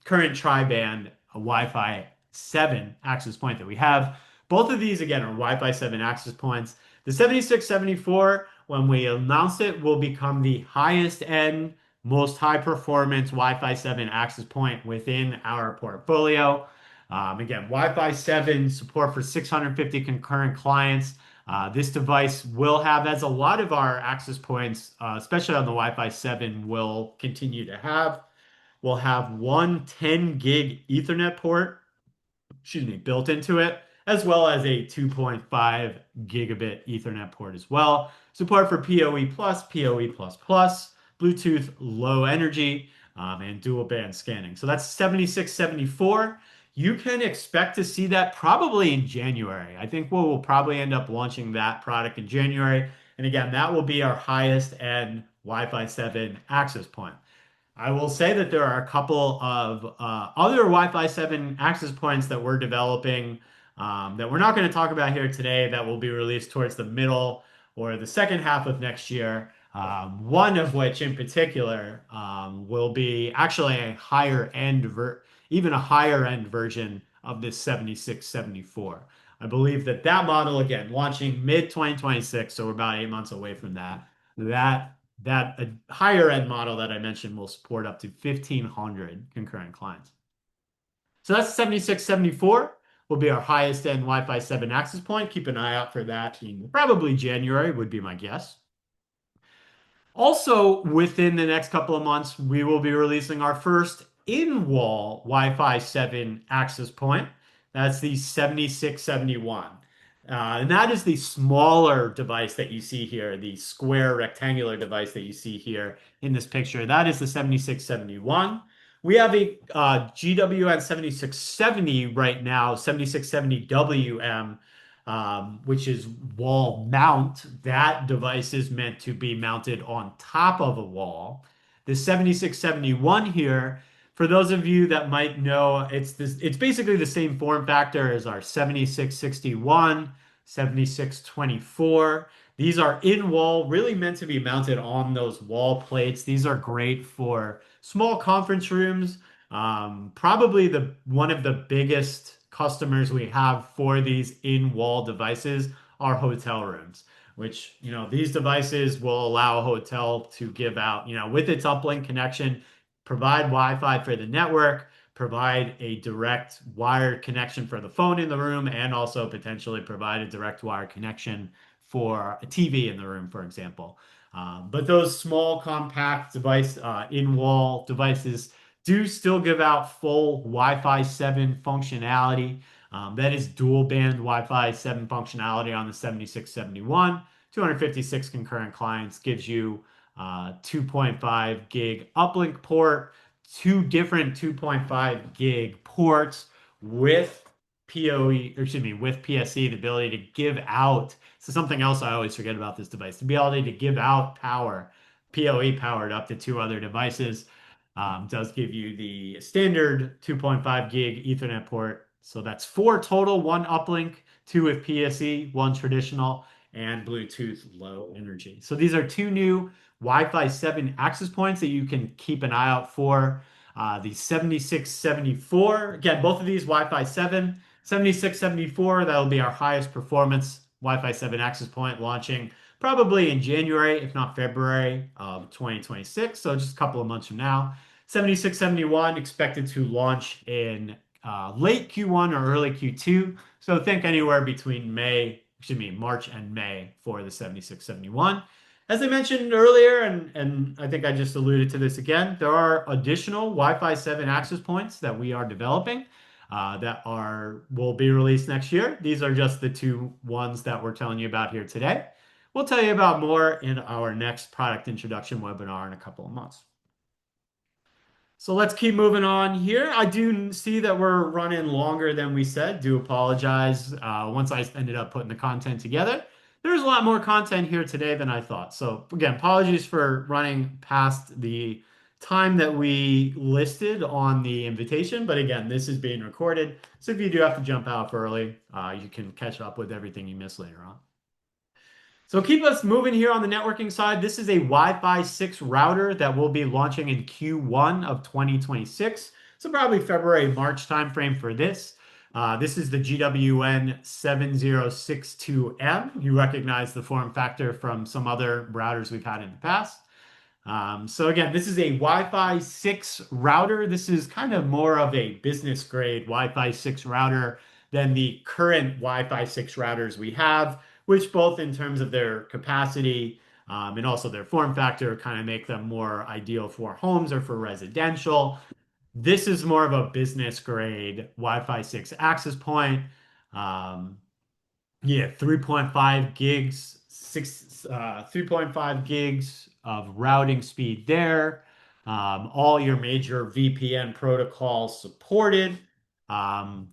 current tri-band Wi-Fi 7 access point that we have. Both of these, again, are Wi-Fi 7 access points. The 7674, when we announce it, will become the highest end, most high performance Wi-Fi 7 access point within our portfolio. Again, Wi-Fi 7 support for 650 concurrent clients. This device will have, as a lot of our access points, especially on the Wi-Fi 7, will continue to have. We'll have one 10 gig Ethernet port, built into it, as well as a 2.5 gigabit Ethernet port as well. Support for PoE+, PoE++, Bluetooth Low Energy, and dual band scanning. So that's 7674. You can expect to see that probably in January. I think we'll probably end up launching that product in January. And again, that will be our highest end Wi-Fi 7 access point. I will say that there are a couple of other Wi-Fi 7 access points that we're developing that we're not going to talk about here today, that will be released towards the middle or the second half of next year. One of which in particular will be actually a higher end, even a higher end version of this 7674. I believe that that model, again, launching mid 2026, so we're about 8 months away from that. That a higher end model that I mentioned will support up to 1,500 concurrent clients. So that's 7674 will be our highest end Wi-Fi 7 access point. Keep an eye out for that in probably January would be my guess. Also, within the next couple of months, we will be releasing our first in-wall Wi-Fi 7 access point. That's the 7671. And that is the smaller device that you see here, the square rectangular device that you see here in this picture. That is the 7671. We have a GWN7670 right now, 7670WM, which is wall mount. That device is meant to be mounted on top of a wall. The 7671 here, for those of you that might know, it's basically the same form factor as our 7661, 7624. These are in wall, really meant to be mounted on those wall plates. These are great for small conference rooms. Probably the one of the biggest customers we have for these in-wall devices are hotel rooms, which, these devices will allow a hotel to give out, with its uplink connection, provide Wi-Fi for the network, provide a direct wired connection for the phone in the room, and also potentially provide a direct wire connection for a TV in the room, for example. But those small, compact device, in-wall devices do still give out full Wi-Fi 7 functionality. That is dual band Wi-Fi 7 functionality on the 7671. 256 concurrent clients gives you 2.5 gig uplink port, two different 2.5 gig ports with PoE, or excuse me, with PSE, the ability to give out. So something else I always forget about this device, the ability to give out power, PoE powered up to two other devices. Does give you the standard 2.5 gig Ethernet port. So that's four total, one uplink, two with PSE, one traditional, and Bluetooth low energy. So these are two new Wi-Fi 7 access points that you can keep an eye out for. The 7674, again, both of these Wi-Fi 7, 7674, that'll be our highest performance Wi-Fi 7 access point launching probably in January, if not February of 2026. So just a couple of months from now. 7671 expected to launch in late Q1 or early Q2. So think anywhere between March and May for the 7671. As I mentioned earlier, and I think I just alluded to this again, there are additional Wi-Fi 7 access points that we are developing will be released next year. These are just the two ones that we're telling you about here today. We'll tell you about more in our next product introduction webinar in a couple of months. So let's keep moving on here. I do see that we're running longer than we said. Do apologize. Once I ended up putting the content together, there's a lot more content here today than I thought. So again, apologies for running past the time that we listed on the invitation. But again, this is being recorded. So if you do have to jump out early, you can catch up with everything you missed later on. So keep us moving here on the networking side. This is a Wi-Fi 6 router that will be launching in Q1 of 2026. So probably February, March timeframe for this. This is the GWN7062M. You recognize the form factor from some other routers we've had in the past. So again, this is a Wi-Fi 6 router. This is kind of more of a business grade Wi-Fi 6 router than the current Wi-Fi 6 routers we have, which both in terms of their capacity and also their form factor kind of make them more ideal for homes or for residential. This is more of a business grade Wi-Fi 6 access point. Yeah, 3.5 gigs, 3.5 gigs of routing speed there. All your major VPN protocols supported.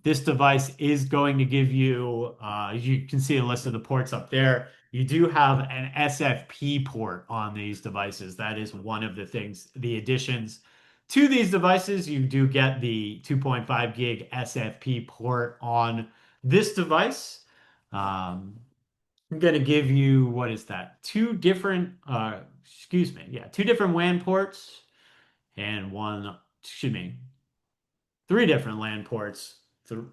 This device is going to give you, you can see a list of the ports up there. You do have an SFP port on these devices. That is one of the things, the additions to these devices. You do get the 2.5 gig SFP port on this device. I'm going to give you, what is that? Two different WAN ports and three different LAN ports,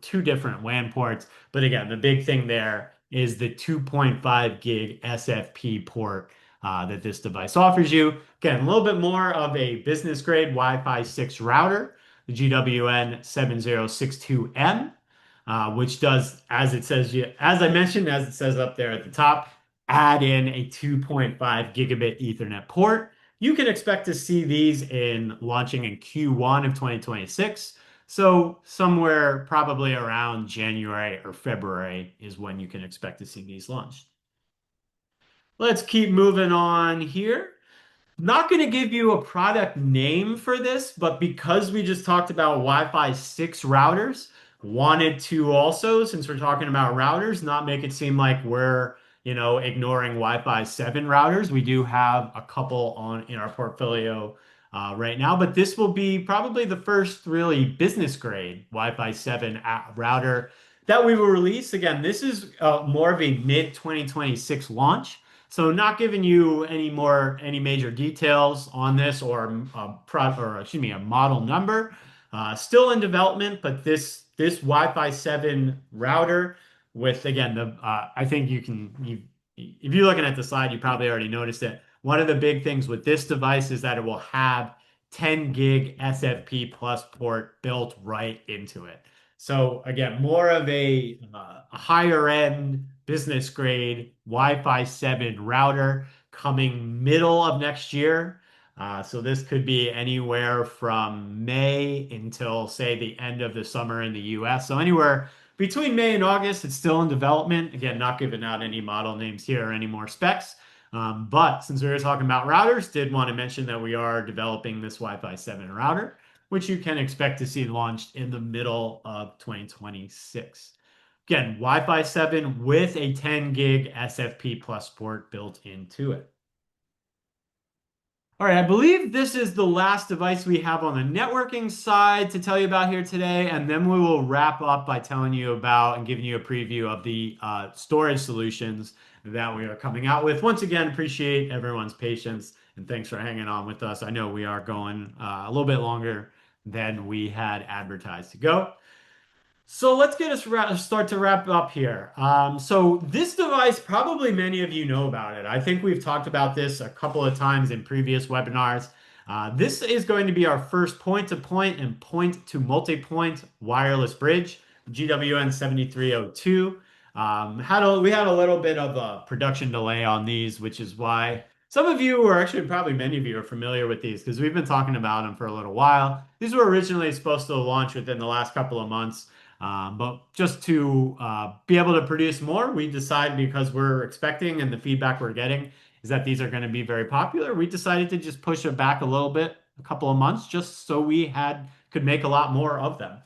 two different WAN ports. But again, the big thing there is the 2.5 gig SFP port that this device offers you. Again, a little bit more of a business grade Wi-Fi 6 router, the GWN7062M, which does, as it says, as I mentioned, as it says up there at the top, add in a 2.5 gigabit Ethernet port. You can expect to see these in launching in Q1 of 2026. So somewhere probably around January or February is when you can expect to see these launched. Let's keep moving on here. Not going to give you a product name for this, but because we just talked about Wi-Fi 6 routers, wanted to also, since we're talking about routers, not make it seem like we're, ignoring Wi-Fi 7 routers. We do have a couple on in our portfolio right now, but this will be probably the first really business grade Wi-Fi 7 router that we will release. Again, this is more of a mid 2026 launch. So not giving you any major details on this or a model number. Still in development, but this Wi-Fi 7 router with again I think if you're looking at the slide, you probably already noticed it. One of the big things with this device is that it will have 10 gig SFP plus port built right into it. So again, more of a higher end business grade Wi-Fi 7 router coming middle of next year. So this could be anywhere from May until, say, the end of the summer in the US. So anywhere between May and August, it's still in development. Again, not giving out any model names here or any more specs. But since we were talking about routers, did want to mention that we are developing this Wi-Fi 7 router, which you can expect to see launched in the middle of 2026. Again, Wi-Fi 7 with a 10 gig SFP plus port built into it. All right, I believe this is the last device we have on the networking side to tell you about here today, and then we will wrap up by telling you about and giving you a preview of the storage solutions that we are coming out with. Once again, appreciate everyone's patience and thanks for hanging on with us. I know we are going a little bit longer than we had advertised to go. So let's get us start to wrap up here. So this device, probably many of you know about it. I think we've talked about this a couple of times in previous webinars. This is going to be our first point-to-point and point-to-multi-point wireless bridge, GWN7302. We had a little bit of a production delay on these, which is why some of you, or actually probably many of you, are familiar with these because we've been talking about them for a little while. These were originally supposed to launch within the last couple of months. But just to be able to produce more, we decided because we're expecting and the feedback we're getting is that these are going to be very popular. We decided to just push it back a little bit, a couple of months, just so we could make a lot more of them.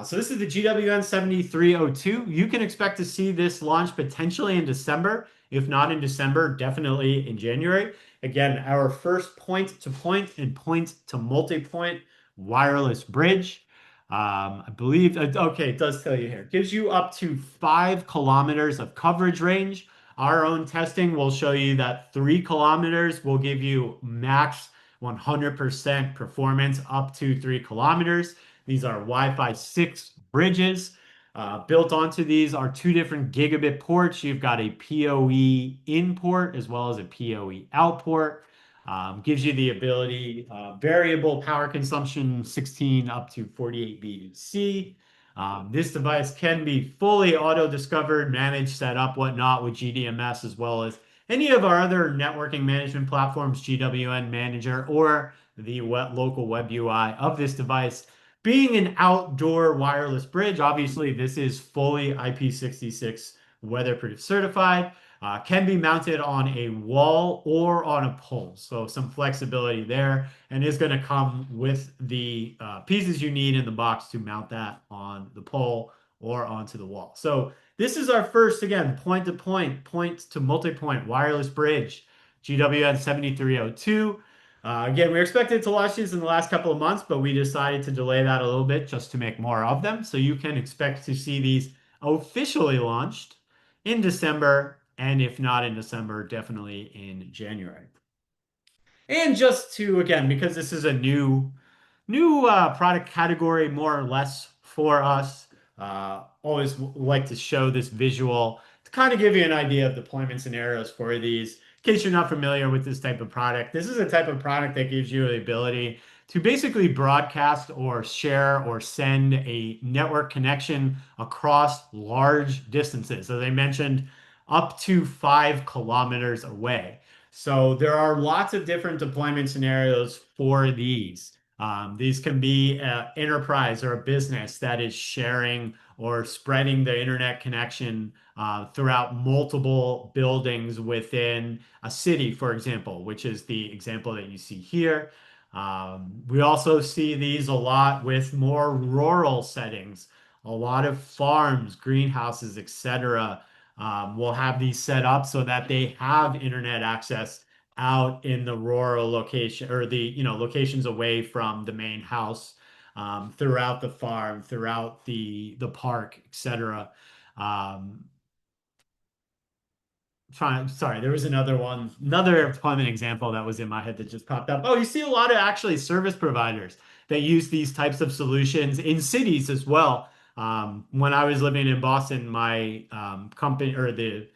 So this is the GWN7302. You can expect to see this launch potentially in December. If not in December, definitely in January. Again, our first point-to-point and point-to-multi-point wireless bridge. I believe, okay, it does tell you here. It gives you up to 5 kilometers of coverage range. Our own testing will show you that 3 kilometers will give you max 100% performance up to 3 kilometers. These are Wi-Fi 6 bridges. Built onto these are 2 different gigabit ports. You've got a PoE in port as well as a PoE out port. Gives you the ability, variable power consumption, 16 up to 48 VDC. This device can be fully auto-discovered, managed, set up, whatnot with GDMS, as well as any of our other networking management platforms, GWN Manager, or the local web UI of this device. Being an outdoor wireless bridge, obviously this is fully IP66 weatherproof certified. Can be mounted on a wall or on a pole. So some flexibility there, and is going to come with the pieces you need in the box to mount that on the pole or onto the wall. So this is our first, again, point-to-point, point-to-multi-point wireless bridge, GWN7302. Again, we expected to launch these in the last couple of months, but we decided to delay that a little bit just to make more of them. So you can expect to see these officially launched in December, and if not in December, definitely in January. And just to, again, because this is a new product category more or less for us, Always like to show this visual to kind of give you an idea of deployment scenarios for these. In case you're not familiar with this type of product, this is a type of product that gives you the ability to basically broadcast or share or send a network connection across large distances. As I mentioned, up to 5 kilometers away. So there are lots of different deployment scenarios for these. These can be an enterprise or a business that is sharing or spreading the internet connection throughout multiple buildings within a city, for example, which is the example that you see here. We also see these a lot with more rural settings. A lot of farms, greenhouses, etc. Will have these set up so that they have internet access out in the rural location or the locations away from the main house, throughout the farm, throughout the park, etc. Um, sorry, there was another one, another deployment example that was in my head that just popped up. Oh, you see a lot of actually service providers that use these types of solutions in cities as well. When I was living in Boston, my company or the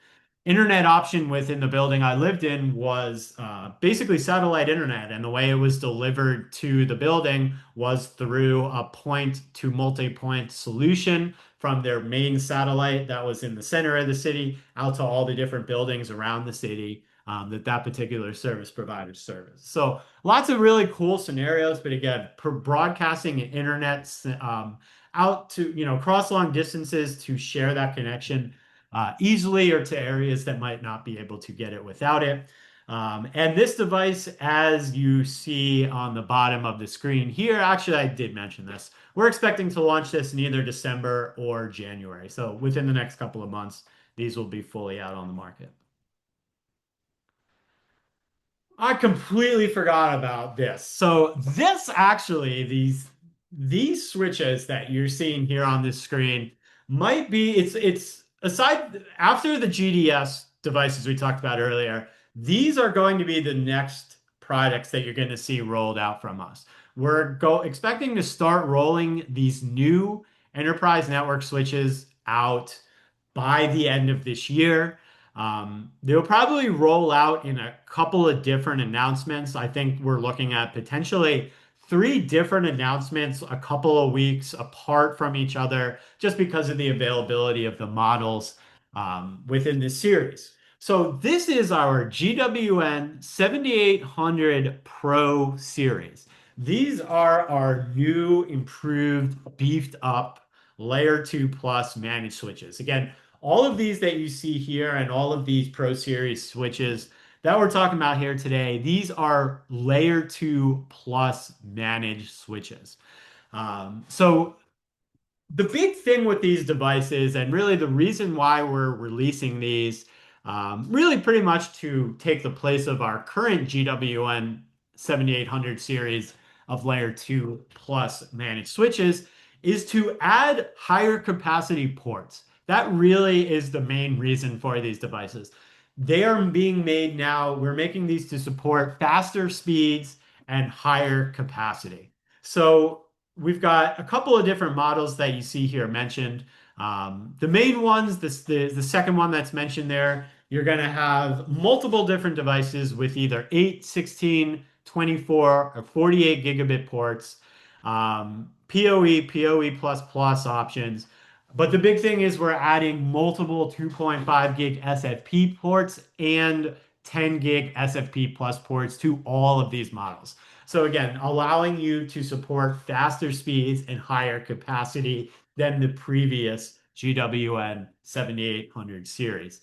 internet option within the building I lived in was basically satellite internet, and the way it was delivered to the building was through a point to multi-point solution from their main satellite that was in the center of the city out to all the different buildings around the city that particular service provider service. So lots of really cool scenarios, but again, broadcasting internet out to cross long distances to share that connection easily or to areas that might not be able to get it without it. And this device, as you see on the bottom of the screen here, actually, I did mention this. We're expecting to launch this in either December or January. So within the next couple of months, these will be fully out on the market. I completely forgot about this. So this actually, these switches that you're seeing here on this screen might be it's aside after the GDS devices we talked about earlier, these are going to be the next products that you're going to see rolled out from us. We're expecting to start rolling these new enterprise network switches out by the end of this year. They'll probably roll out in a couple of different announcements. I think we're looking at potentially 3 different announcements a couple of weeks apart from each other, just because of the availability of the models within this series. So this is our GWN 7800 Pro series. These are our new, improved, beefed up Layer 2 Plus managed switches. Again, all of these that you see here and all of these Pro Series switches that we're talking about here today, these are Layer 2 Plus managed switches. So the big thing with these devices, and really the reason why we're releasing these, really pretty much to take the place of our current GWN 7800 series of Layer 2 Plus managed switches, is to add higher capacity ports. That really is the main reason for these devices. They are being made now. We're making these to support faster speeds and higher capacity. So we've got a couple of different models that you see here mentioned. The main ones, the second one that's mentioned there, you're going to have multiple different devices with either 8, 16, 24, or 48 gigabit ports, PoE, PoE++ options. But the big thing is we're adding multiple 2.5 gig SFP ports and 10 gig SFP plus ports to all of these models. So again, allowing you to support faster speeds and higher capacity than the previous GWN 7800 series.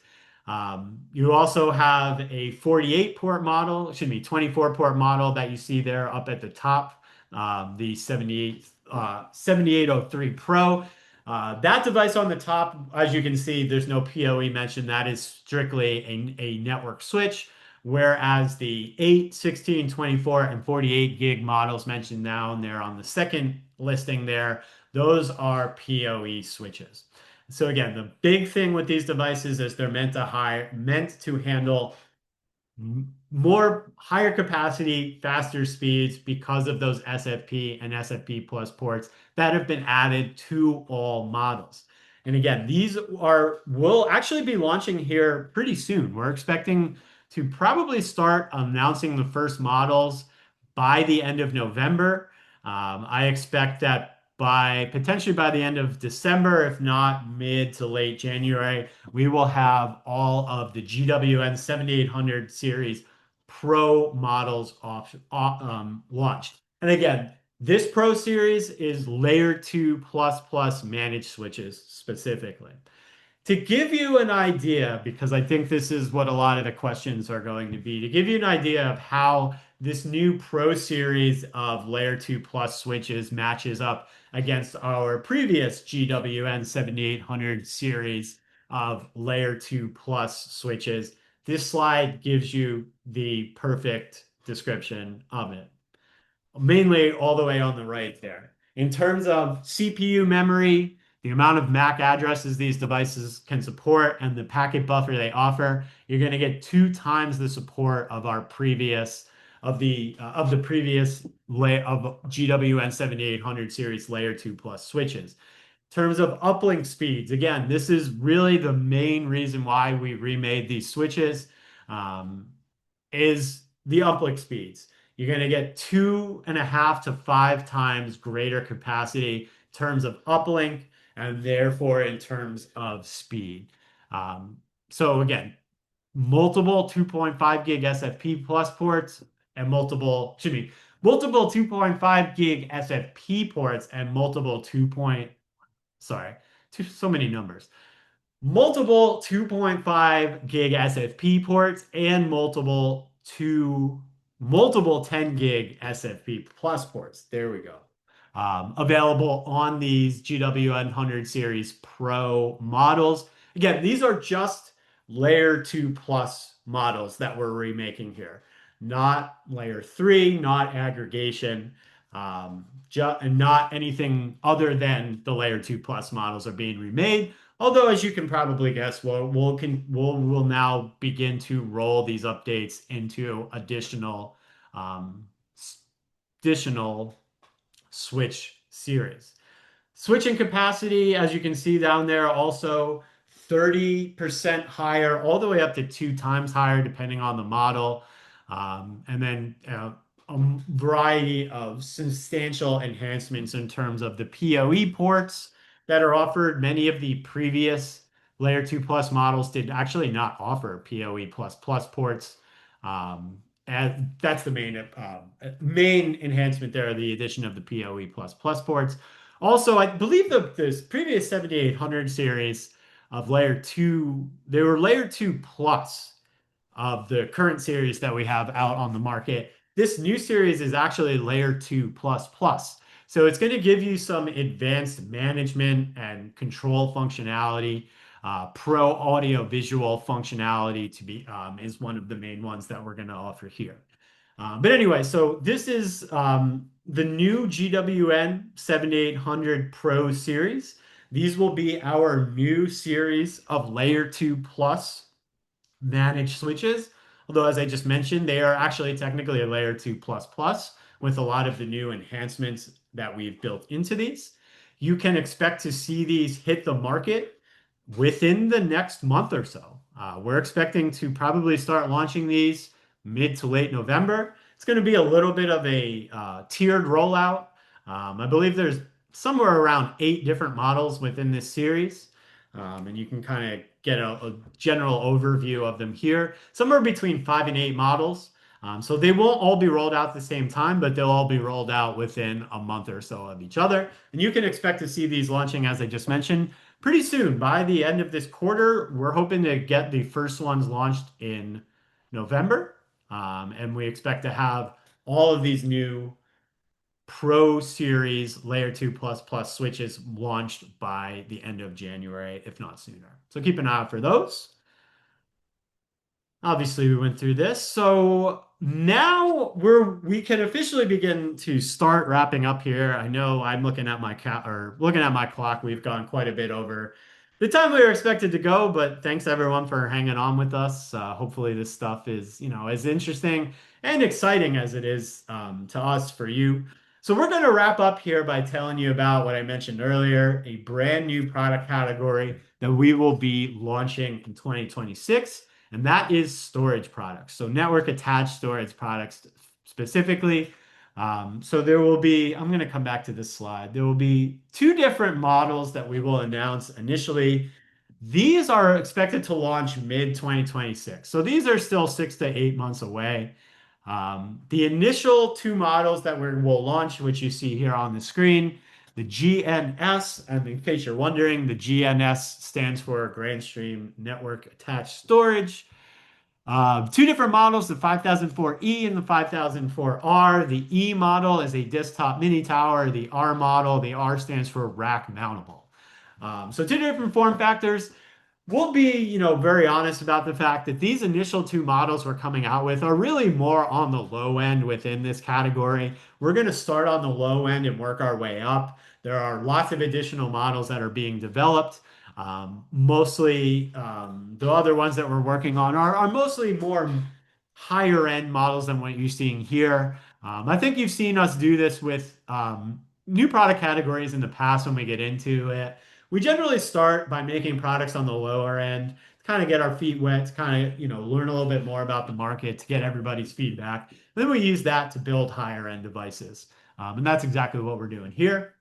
You also have a 48 port model, excuse me, 24 port model that you see there up at the top, the 7803 Pro. That device on the top, as you can see, there's no PoE mentioned. That is strictly a network switch, whereas the 8, 16, 24, and 48 gig models mentioned down there on the second listing there, those are PoE switches. So again, the big thing with these devices is they're meant to handle more higher capacity, faster speeds because of those SFP and SFP plus ports that have been added to all models. And again, these are will actually be launching here pretty soon. We're expecting to probably start announcing the first models by the end of November. I expect that by potentially by the end of December, if not mid to late January, we will have all of the GWN7800 series Pro models launched. And again, this Pro series is layer 2 plus plus managed switches specifically. To give you an idea, because I think this is what a lot of the questions are going to be, to give you an idea of how this new Pro series of layer 2 plus switches matches up against our previous GWN 7800 series of layer 2 plus switches. This slide gives you the perfect description of it, mainly all the way on the right there. In terms of CPU memory, the amount of MAC addresses these devices can support, and the packet buffer they offer, you're going to get 2 times the support of our previous of the previous layer of GWN 7800 series layer 2 plus switches. In terms of uplink speeds, again, this is really the main reason why we remade these switches. Is the uplink speeds. You're going to get 2.5 to 5 times greater capacity in terms of uplink and therefore in terms of speed. So again, multiple 2.5 gig SFP plus ports and multiple 2.5 gig SFP ports and multiple 2. Sorry, so many numbers, multiple 2.5 gig SFP ports and multiple 10 gig SFP plus ports. There we go. Available on these GWN100 series Pro models. Again, these are just layer 2 plus models that we're remaking here, not layer 3, not aggregation, and not anything other than the layer 2 plus models are being remade. Although, as you can probably guess, we'll now begin to roll these updates into um, additional Switch series. Switching capacity, as you can see down there, also 30% higher, all the way up to 2 times higher, depending on the model. And then a variety of substantial enhancements in terms of the PoE ports that are offered. Many of the previous Layer 2 Plus models did actually not offer PoE++ ports. And that's the main enhancement there, the addition of the PoE++ ports. Also, I believe this previous 7800 series of Layer 2, they were Layer 2 Plus of the current series that we have out on the market. This new series is actually layer 2 plus plus. So it's going to give you some advanced management and control functionality. Pro audio visual functionality is one of the main ones that we're going to offer here. But anyway, so this is the new GWN 7800 Pro series. These will be our new series of layer 2 plus managed switches. Although, as I just mentioned, they are actually technically a layer 2 plus plus with a lot of the new enhancements that we've built into these. You can expect to see these hit the market within the next month or so. We're expecting to probably start launching these mid to late November. It's going to be a little bit of a tiered rollout. I believe there's somewhere around 8 different models within this series. And you can kind of get a general overview of them here. Somewhere between 5 and 8 models. So they won't all be rolled out at the same time, but they'll all be rolled out within a month or so of each other. And you can expect to see these launching, as I just mentioned, pretty soon. By the end of this quarter, we're hoping to get the first ones launched in November. And we expect to have all of these new Pro Series Layer 2 plus plus switches launched by the end of January, if not sooner. So keep an eye out for those. Obviously, we went through this. So now we can officially begin to start wrapping up here. I know I'm looking at my clock. We've gone quite a bit over. the time we were expected to go, but thanks everyone for hanging on with us. Hopefully this stuff is, as interesting and exciting as it is to us for you. So we're going to wrap up here by telling you about what I mentioned earlier, a brand new product category that we will be launching in 2026, and that is storage products. So network attached storage products specifically. So there will be, I'm going to come back to this slide. There will be two different models that we will announce initially. These are expected to launch mid 2026. So these are still 6 to 8 months away. The initial two models that will launch, which you see here on the screen, the GNS, and in case you're wondering, the GNS stands for Grandstream Network Attached Storage. Two different models, the 5004E and the 5004R. The E model is a desktop mini tower. The R model, the R stands for rack mountable. So two different form factors. We'll be, very honest about the fact that these initial two models we're coming out with are really more on the low end within this category. We're going to start on the low end and work our way up. There are lots of additional models that are being developed. Mostly, the other ones that we're working on are mostly more higher end models than what you're seeing here. I think you've seen us do this with new product categories in the past when we get into it. We generally start by making products on the lower end to kind of get our feet wet, to kind of, learn a little bit more about the market, to get everybody's feedback. Then we use that to build higher end devices. And that's exactly what we're doing here.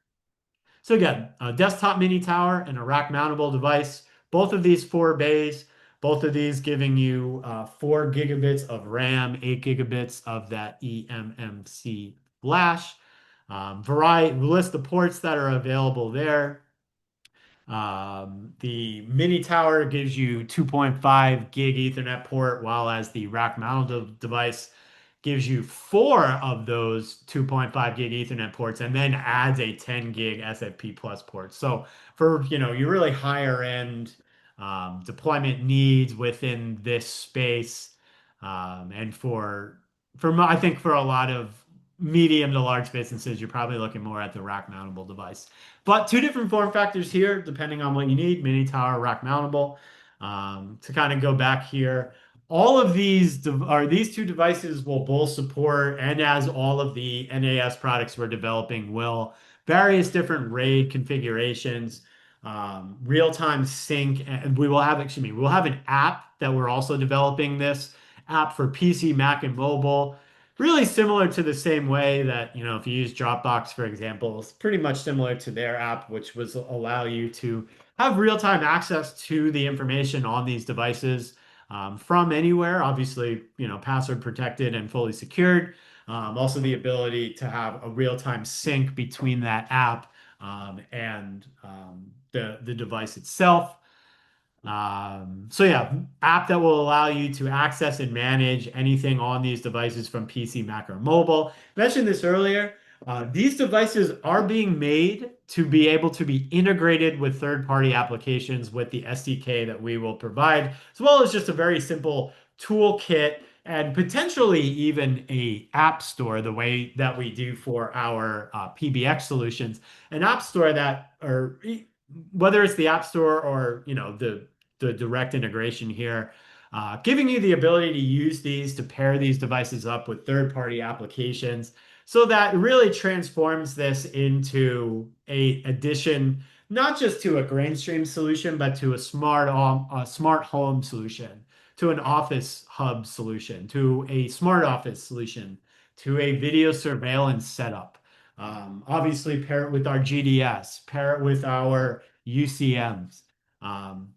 So again, a desktop mini tower and a rack mountable device. Both of these 4 bays, both of these giving you 4 gigabits of RAM, 8 gigabits of that eMMC flash. Variety, list the ports that are available there. The mini tower gives you 2.5 gig Ethernet port, while as the rack mounted device gives you four of those 2.5 gig Ethernet ports and then adds a 10 gig SFP plus port. So for, your really higher end deployment needs within this space, and I think for a lot of medium to large businesses, you're probably looking more at the rack mountable device. But two different form factors here, depending on what you need, mini tower, rack mountable. To kind of go back here, all of these two devices will both support, and as all of the NAS products we're developing will, various different RAID configurations, real-time sync, and we will have an app that we're also developing this app for PC, Mac, and mobile. Really similar to the same way that, if you use Dropbox, for example, it's pretty much similar to their app, which was allow you to have real-time access to the information on these devices from anywhere, obviously, password protected and fully secured. Also the ability to have a real-time sync between that app and the device itself. So yeah, app that will allow you to access and manage anything on these devices from PC, Mac, or mobile. Mentioned this earlier. These devices are being made to be able to be integrated with third-party applications with the SDK that we will provide, as well as just a very simple toolkit and potentially even a app store, the way that we do for our PBX solutions, an app store that, or whether it's the app store or the direct integration here, giving you the ability to use these to pair these devices up with third-party applications so that it really transforms this into a addition, not just to a Grandstream solution, but to a smart home solution, to an office hub solution, to a smart office solution, to a video surveillance setup. Obviously, pair it with our GDS, pair it with our UCMs. Um,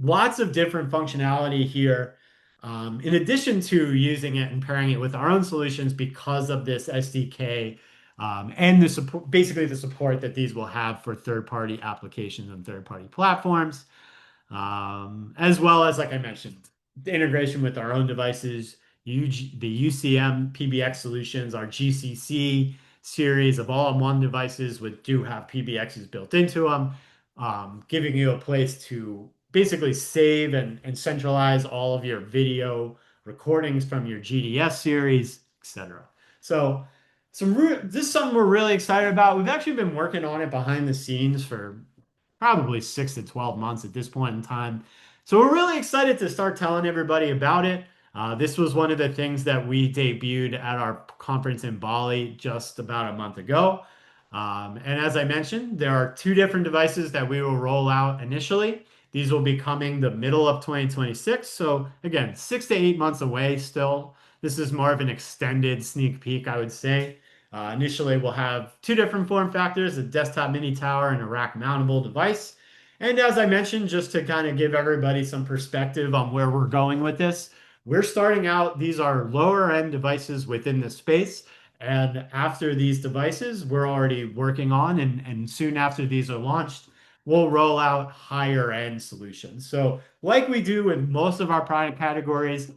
Lots of different functionality here. In addition to using it and pairing it with our own solutions because of this SDK, and the support, basically the support that these will have for third-party applications and third-party platforms, as well as, like I mentioned, the integration with our own devices, the UCM PBX solutions, our GCC series of all-in-one devices do have PBXs built into them, giving you a place to basically save and centralize all of your video recordings from your GDS series, etc. So this is something we're really excited about. We've actually been working on it behind the scenes for probably 6 to 12 months at this point in time. So we're really excited to start telling everybody about it. This was one of the things that we debuted at our conference in Bali just about a month ago. And as I mentioned, there are two different devices that we will roll out initially. These will be coming the middle of 2026. So again, 6 to 8 months away still. This is more of an extended sneak peek, I would say. Initially, we'll have two different form factors, a desktop mini tower and a rack mountable device. And as I mentioned, just to kind of give everybody some perspective on where we're going with this, we're starting out, these are lower end devices within the space. And after these devices, we're already working on, and soon after these are launched, we'll roll out higher end solutions. So, like we do with most of our product categories,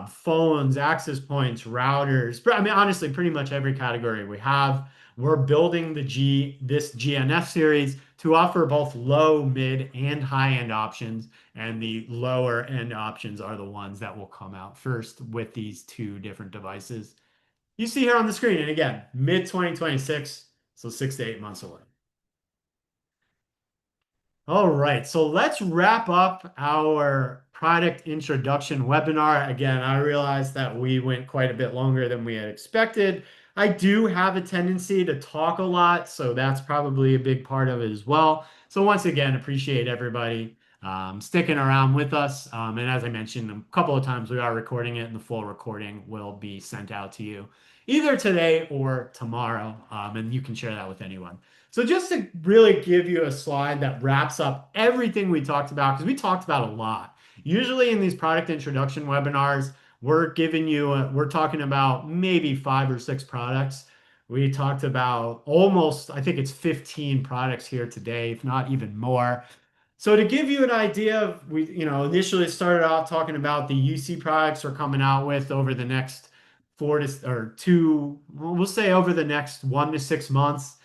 phones, access points, routers. I mean, honestly, pretty much every category we have. We're building this GNF series to offer both low, mid, and high-end options, and the lower end options are the ones that will come out first with these two different devices. You see here on the screen, and again, mid 2026, so 6 to 8 months away. All right, so let's wrap up our product introduction webinar. Again, I realized that we went quite a bit longer than we had expected. I do have a tendency to talk a lot, so that's probably a big part of it as well. So once again, appreciate everybody sticking around with us. And as I mentioned a couple of times, we are recording it, and the full recording will be sent out to you either today or tomorrow, and you can share that with anyone. So just to really give you a slide that wraps up everything we talked about, because we talked about a lot. Usually in these product introduction webinars, we're talking about maybe 5 or 6 products. We talked about almost, I think it's 15 products here today, if not even more. So to give you an idea of, initially started out talking about the UC products we're coming out with over the next 4 to 2, we'll say over the next 1 to 6 months.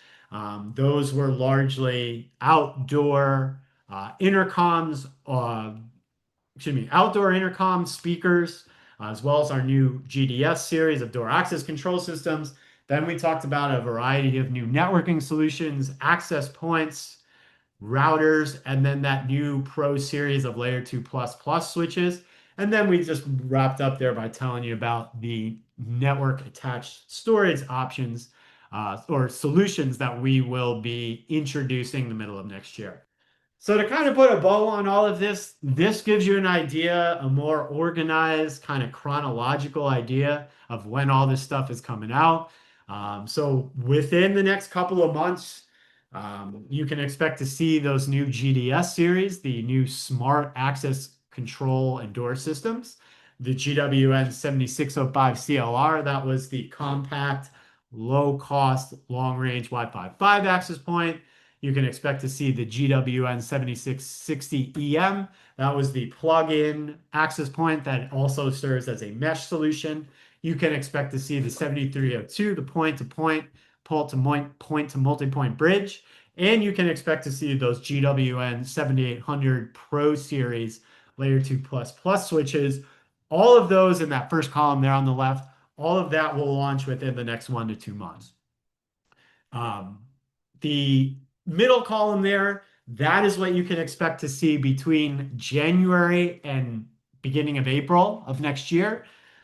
Those were largely outdoor intercoms, outdoor intercom speakers, as well as our new GDS series of door access control systems. Then we talked about a variety of new networking solutions, access points, routers, and then that new Pro series of Layer 2 plus switches. And then we just wrapped up there by telling you about the network attached storage options or solutions that we will be introducing the middle of next year. So to kind of put a bow on all of this, this gives you an idea, a more organized, kind of chronological idea of when all this stuff is coming out. So within the next couple of months, you can expect to see those new GDS series, the new smart access control and door systems, the GWN7605 CLR, that was the compact, low cost, long range Wi-Fi 5 access point. You can expect to see the GWN7660EM. That was the plug-in access point that also serves as a mesh solution. You can expect to see the 7302, the point-to-point, point to multi-point bridge. And you can expect to see those GWN7800 Pro Series Layer 2 plus switches. All of those in that first column there on the left, all of that will launch within the next 1 to 2 months. The middle column there, that is what you can expect to see between January and beginning of April of next year.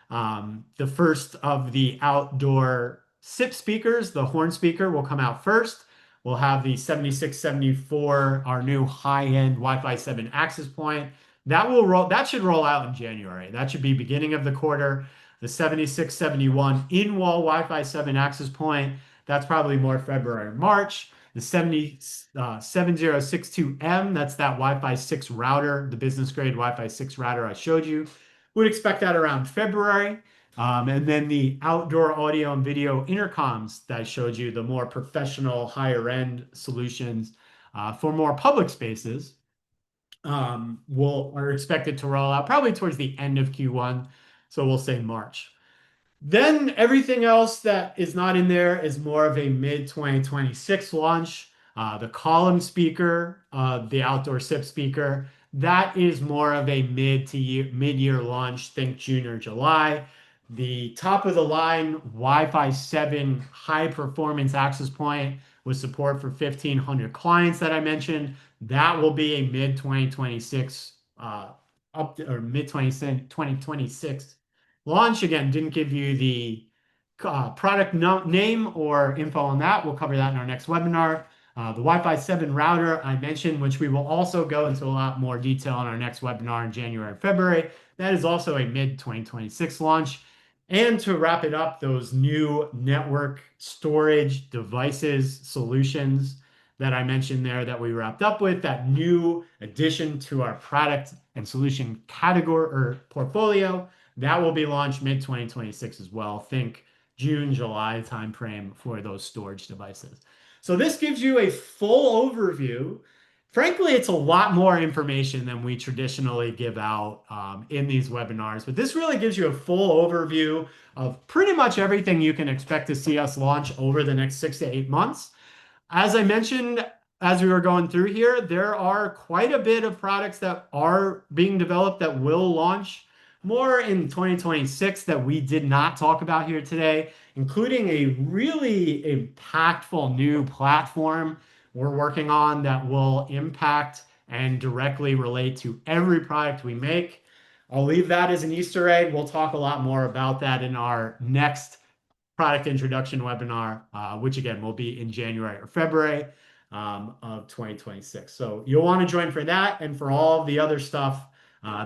The first of the outdoor SIP speakers, the horn speaker, will come out first. We'll have the 7674, our new high-end Wi-Fi 7 access point. That should roll out in January. That should be beginning of the quarter. The 7671 in-wall Wi-Fi 7 access point, that's probably more February, March. The 7062M, that's that Wi-Fi 6 router, the business grade Wi-Fi 6 router I showed you. Would expect that around February. And then the outdoor audio and video intercoms that I showed you, the more professional, higher end solutions for more public spaces, are expected to roll out probably towards the end of Q1. So we'll say March. Then everything else that is not in there is more of a mid 2026 launch. The column speaker, the outdoor SIP speaker, that is more of a mid-year launch, think June or July. The top of the line Wi-Fi 7 high performance access point with support for 1,500 clients that I mentioned. That will be a mid 2026 or mid 2026 launch. Again, didn't give you the product name or info on that. We'll cover that in our next webinar. The Wi-Fi 7 router I mentioned, which we will also go into a lot more detail in our next webinar in January and February. That is also a mid 2026 launch. And to wrap it up, those new network storage devices solutions that I mentioned there that we wrapped up with, that new addition to our product and solution category or portfolio, that will be launched mid 2026 as well. Think June, July timeframe for those storage devices. So this gives you a full overview. Frankly, it's a lot more information than we traditionally give out in these webinars, but this really gives you a full overview of pretty much everything you can expect to see us launch over the next 6 to 8 months. As I mentioned, as we were going through here, there are quite a bit of products that are being developed that will launch more in 2026 that we did not talk about here today, including a really impactful new platform we're working on that will impact and directly relate to every product we make. I'll leave that as an Easter egg. We'll talk a lot more about that in our next product introduction webinar, which again will be in January or February of 2026. So you'll want to join for that and for all the other stuff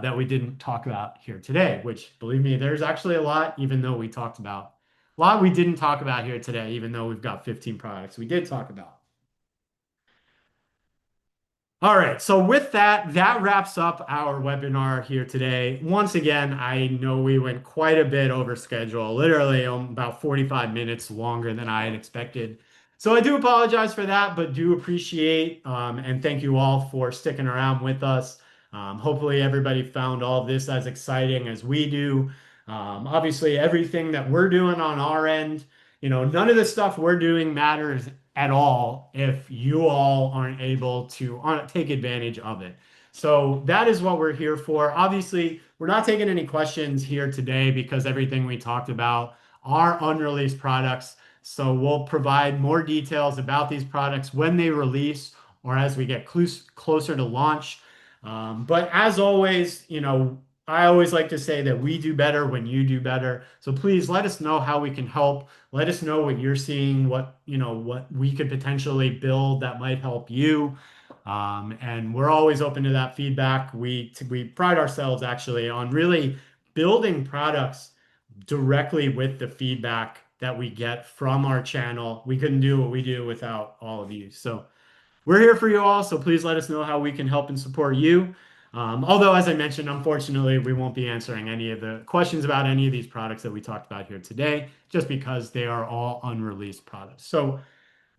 that we didn't talk about here today, which believe me, there's actually a lot, even though we talked about a lot we didn't talk about here today, even though we've got 15 products we did talk about. All right, so with that, that wraps up our webinar here today. Once again, I know we went quite a bit over schedule, literally about 45 minutes longer than I had expected. So I do apologize for that, but do appreciate and thank you all for sticking around with us. Hopefully everybody found all of this as exciting as we do. Obviously, everything that we're doing on our end, none of the stuff we're doing matters at all if you all aren't able to take advantage of it. So that is what we're here for. Obviously, we're not taking any questions here today because everything we talked about are unreleased products. So we'll provide more details about these products when they release or as we get closer to launch. But as always, I always like to say that we do better when you do better. So please let us know how we can help. Let us know what you're seeing, what we could potentially build that might help you. And we're always open to that feedback. We pride ourselves actually on really building products directly with the feedback that we get from our channel. We couldn't do what we do without all of you. So we're here for you all, so please let us know how we can help and support you. Although, as I mentioned, unfortunately, we won't be answering any of the questions about any of these products that we talked about here today, just because they are all unreleased products. So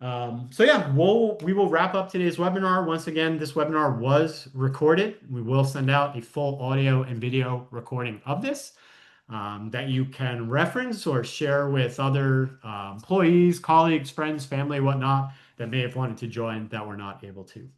yeah, we will wrap up today's webinar. Once again, this webinar was recorded. We will send out a full audio and video recording of this that you can reference or share with other employees, colleagues, friends, family, whatnot that may have wanted to join that were not able to.